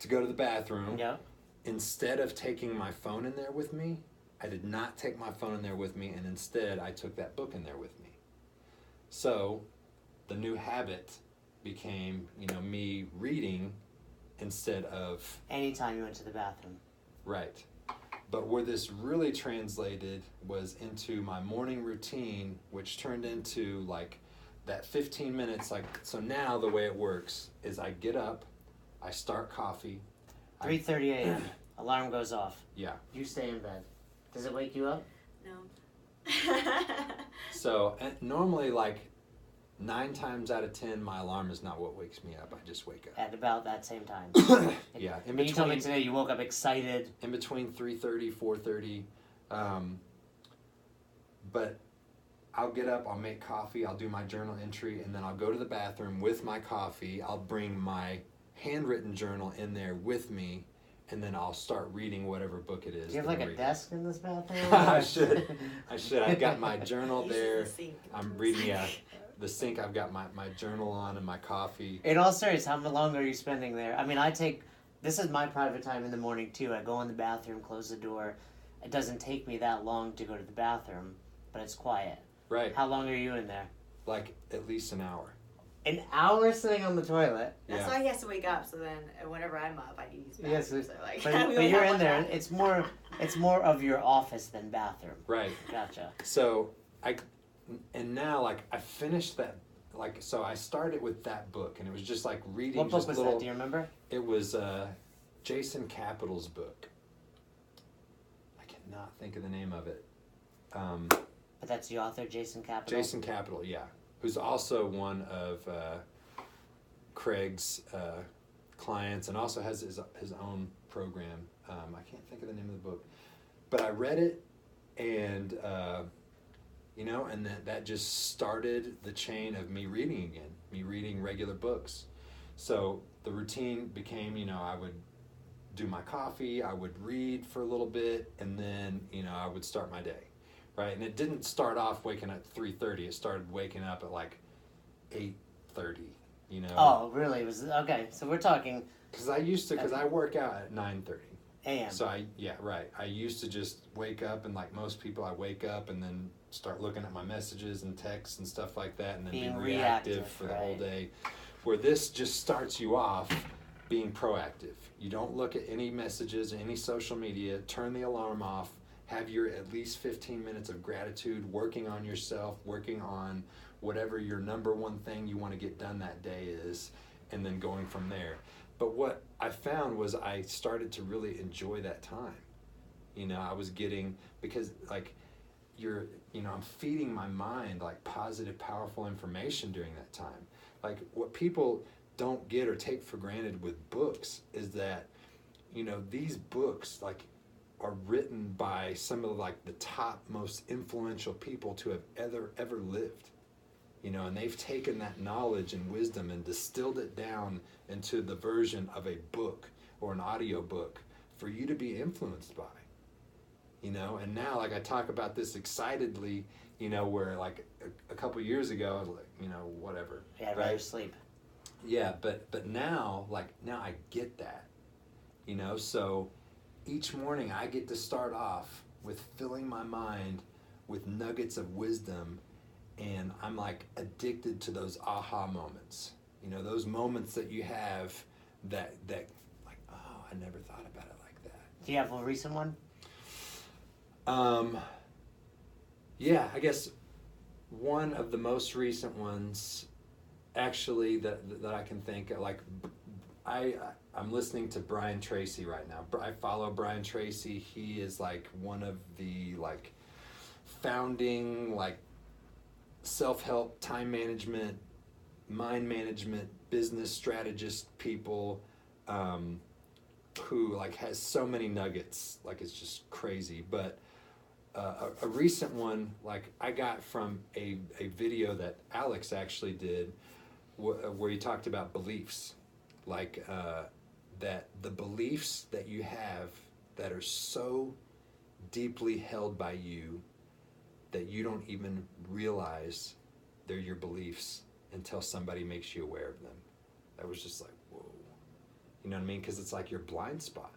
go to the bathroom, Yeah. instead of taking my phone in there with me, I did not take my phone in there with me, and instead I took that book in there with me. So the new habit became, me reading instead of... Anytime you went to the bathroom. Right. But where this really translated was into my morning routine, which turned into like that 15 minutes. Like, so now the way it works is I get up, I start coffee. 3:30 a.m. Alarm goes off. Yeah. You stay in bed. Does it wake you up? No. So normally, like 9 times out of 10, my alarm is not what wakes me up. I just wake up. At about that same time. Yeah. In between, you told me today you woke up excited. In between 3:30, 4:30. But I'll get up, I'll make coffee, I'll do my journal entry, and then I'll go to the bathroom with my coffee. I'll bring my handwritten journal in there with me, and then I'll start reading whatever book it is. Do you have like a desk in this bathroom? I should. I've got my journal there. The sink. I'm reading the sink. I've got my journal on and my coffee. In all seriousness, how long are you spending there? I mean, this is my private time in the morning too. I go in the bathroom, close the door. It doesn't take me that long to go to the bathroom, but it's quiet. Right. How long are you in there? Like at least an hour. An hour sitting on the toilet. That's why he has to wake up. So then, whenever I'm up, I need to use the bathroom. Yes, so like, but you're in there. It's more of your office than bathroom. Right. Gotcha. So now like I finished that. Like, so I started with that book, and it was just like reading. What book was that? Do you remember? It was Jason Capital's book. I cannot think of the name of it. But that's the author, Jason Capital? Jason Capital, yeah. Who's also one of Craig's clients, and also has his own program. I can't think of the name of the book. But I read it, and and that just started the chain of me reading again, me reading regular books. So the routine became, I would do my coffee, I would read for a little bit, and then, I would start my day, right? And it didn't start off waking up at 3:30. It started waking up at like 8:30, Oh, really? It was okay. So we're talking. Because I work out at 9:30 a.m. So I used to just wake up, and like most people, I wake up and then start looking at my messages and texts and stuff like that, and then being be reactive for the whole day. Where this just starts you off being proactive. You don't look at any messages or any social media, turn the alarm off, have your at least 15 minutes of gratitude, working on yourself, working on whatever your number one thing you want to get done that day is, and then going from there. But what I found was I started to really enjoy that time. I was getting, because like I'm feeding my mind like positive, powerful information during that time. Like what people don't get or take for granted with books is that, these books like are written by some of like the top most influential people to have ever lived. And they've taken that knowledge and wisdom and distilled it down into the version of a book or an audio book for you to be influenced by. And now like I talk about this excitedly, where like a couple years ago I was like, whatever. Yeah, I'd rather sleep. Yeah, but now I get that. So each morning I get to start off with filling my mind with nuggets of wisdom, and I'm like addicted to those aha moments. Those moments that you have that like, oh, I never thought about it like that. Do you have a recent one? Yeah, I guess one of the most recent ones, actually, that I can think of, like, I'm listening to Brian Tracy right now. I follow Brian Tracy. He is like one of the like founding like self-help, time management, mind management, business strategist people who like has so many nuggets, like it's just crazy. But a recent one like I got from a video that Alex actually did where he talked about beliefs, like that the beliefs that you have that are so deeply held by you that you don't even realize they're your beliefs until somebody makes you aware of them. That was just like, whoa. You know what I mean? Because it's like your blind spot.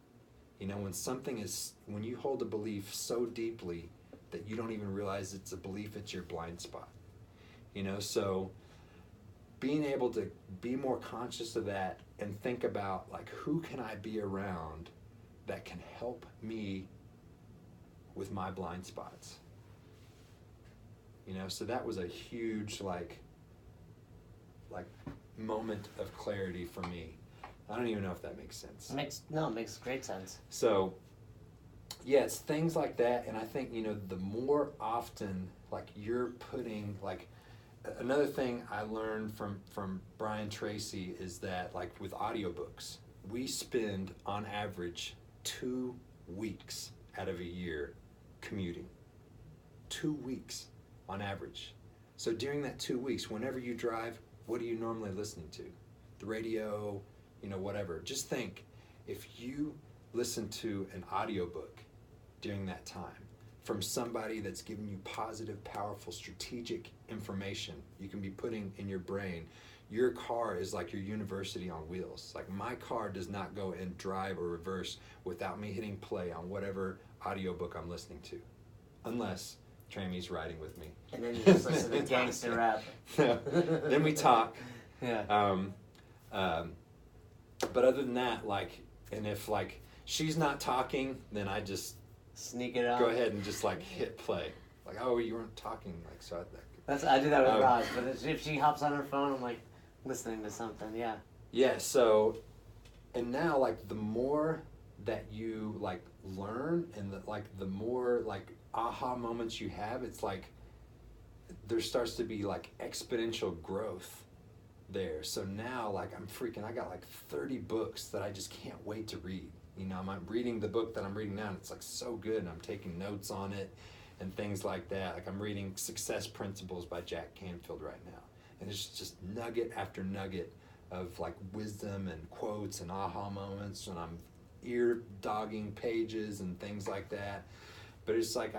When you hold a belief so deeply that you don't even realize it's a belief, it's your blind spot. So being able to be more conscious of that and think about, like, who can I be around that can help me with my blind spots? You know, so that was a huge, like moment of clarity for me. I don't even know if that makes sense. It makes great sense. So, yeah, it's things like that, and I think, you know, the more often, like, you're putting, like, another thing I learned from Brian Tracy is that, like, with audiobooks, we spend, on average, 2 weeks out of a year commuting. 2 weeks, on average. So during that 2 weeks, whenever you drive, what are you normally listening to? The radio, you know, whatever. Just think, if you listen to an audiobook during that time from somebody that's giving you positive, powerful, strategic information you can be putting in your brain, your car is like your university on wheels. Like, my car does not go in drive or reverse without me hitting play on whatever audiobook I'm listening to, unless Tramy's riding with me. And then you just listen to gangster rap. Then we talk. Yeah. But other than that, like, and if, like, she's not talking, then I just Sneak it out. go ahead and just, like, hit play. Like, oh, you weren't talking, like, so I do that with Roz, but if she hops on her phone, I'm like listening to something. Yeah. Yeah. So, and now, like, the more that you, like, learn, and the more, like, aha moments you have, it's like there starts to be, like, exponential growth there. So now, like, I got like 30 books that I just can't wait to read. You know, I'm reading the book that I'm reading now, and it's, like, so good, and I'm taking notes on it and things like that. Like, I'm reading Success Principles by Jack Canfield right now, and it's just nugget after nugget of, like, wisdom and quotes and aha moments, and I'm ear dogging pages and things like that. But it's like,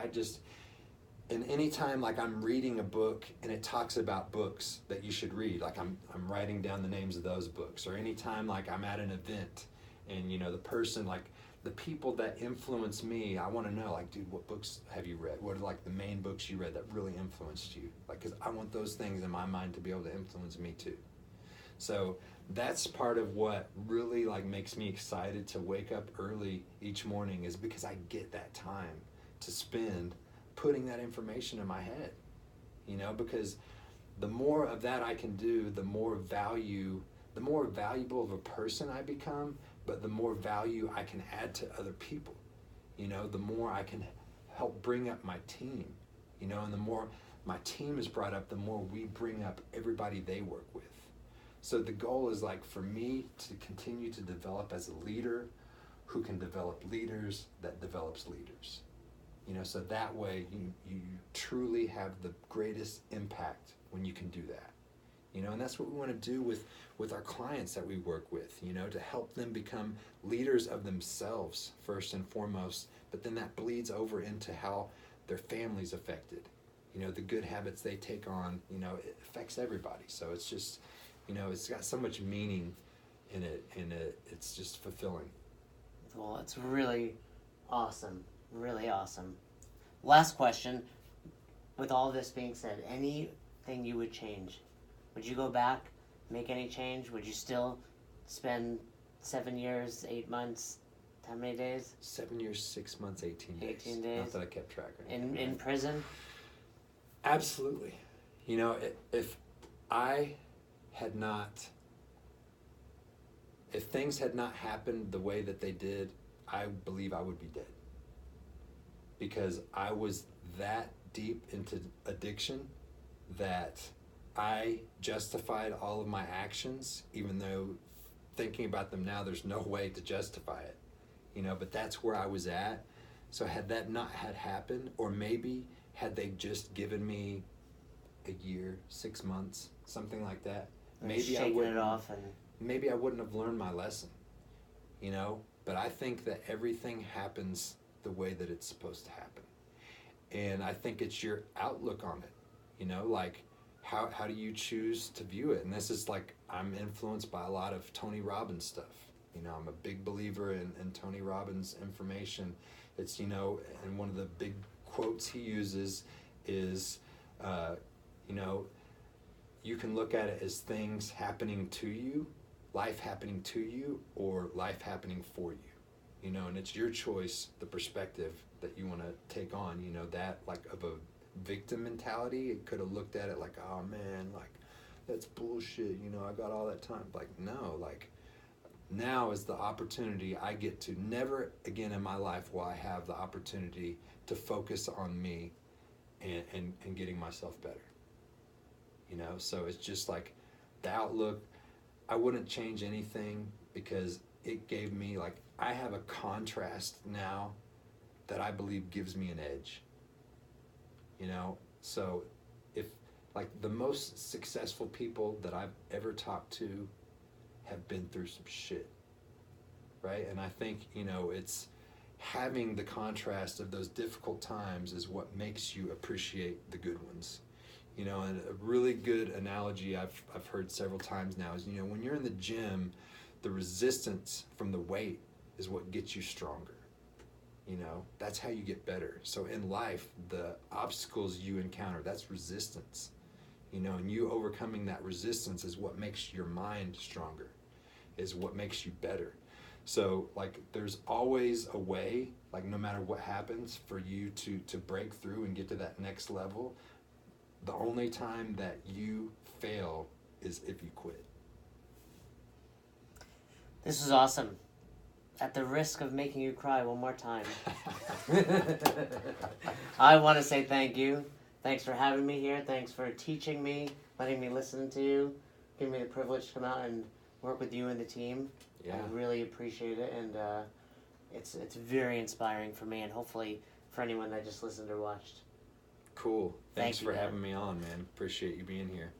and anytime, like, I'm reading a book and it talks about books that you should read, like, I'm writing down the names of those books. Or anytime, like, I'm at an event and, you know, the person, like, the people that influence me, I want to know, like, dude, what books have you read? What are, like, the main books you read that really influenced you? Like, because I want those things in my mind to be able to influence me too. So that's part of what really, like, makes me excited to wake up early each morning, is because I get that time to spend putting that information in my head, you know, because the more of that I can do, the more valuable of a person I become, but the more value I can add to other people, you know, the more I can help bring up my team, you know, and the more my team is brought up, the more we bring up everybody they work with. So the goal is, like, for me to continue to develop as a leader who can develop leaders that develops leaders. You know, so that way you truly have the greatest impact when you can do that. You know, and that's what we want to do with our clients that we work with, you know, to help them become leaders of themselves first and foremost, but then that bleeds over into how their family's affected. You know, the good habits they take on, you know, it affects everybody. So it's just, you know, it's got so much meaning in it, and it's just fulfilling. Well, it's really awesome. Really awesome. Last question. With all this being said, anything you would change? Would you go back, make any change? Would you still spend 7 years, 8 months, how many days? 7 years, 6 months, 18 days. 18 days. Not that I kept track of anything. In prison? Absolutely. You know, if things had not happened the way that they did, I believe I would be dead. Because I was that deep into addiction that I justified all of my actions, even though thinking about them now, there's no way to justify it, you know, but that's where I was at. So had that not had happened, or maybe had they just given me a year, 6 months, something like that, maybe I wouldn't have learned my lesson, you know, but I think that everything happens the way that it's supposed to happen. And I think it's your outlook on it, you know, like, how do you choose to view it? And this is, like, I'm influenced by a lot of Tony Robbins stuff. You know, I'm a big believer in Tony Robbins information. It's, you know, and one of the big quotes he uses is, you know, you can look at it as things happening to you, life happening to you, or life happening for you. You know, and it's your choice, the perspective that you want to take on. You know, that like of a victim mentality, it could have looked at it like, oh man, like that's bullshit, you know, I got all that time. Like, no, like now is the opportunity I get to, never again in my life will I have the opportunity to focus on me and getting myself better. You know, so it's just like the outlook. I wouldn't change anything because it gave me, like, I have a contrast now that I believe gives me an edge. You know, so if, like, the most successful people that I've ever talked to have been through some shit, right? And I think, you know, it's having the contrast of those difficult times is what makes you appreciate the good ones. You know, and a really good analogy I've heard several times now is, you know, when you're in the gym, the resistance from the weight is what gets you stronger. You know, that's how you get better. So in life, the obstacles you encounter, that's resistance. You know, and you overcoming that resistance is what makes your mind stronger, is what makes you better. So, like, there's always a way, like, no matter what happens, for you to break through and get to that next level. The only time that you fail is if you quit. This is awesome. At the risk of making you cry one more time, I want to say thank you. Thanks for having me here. Thanks for teaching me, letting me listen to you, giving me the privilege to come out and work with you and the team. Yeah. I really appreciate it, and it's very inspiring for me, and hopefully for anyone that just listened or watched. Cool. Thanks Thank you, for Dan. having me on, man. Appreciate you being here.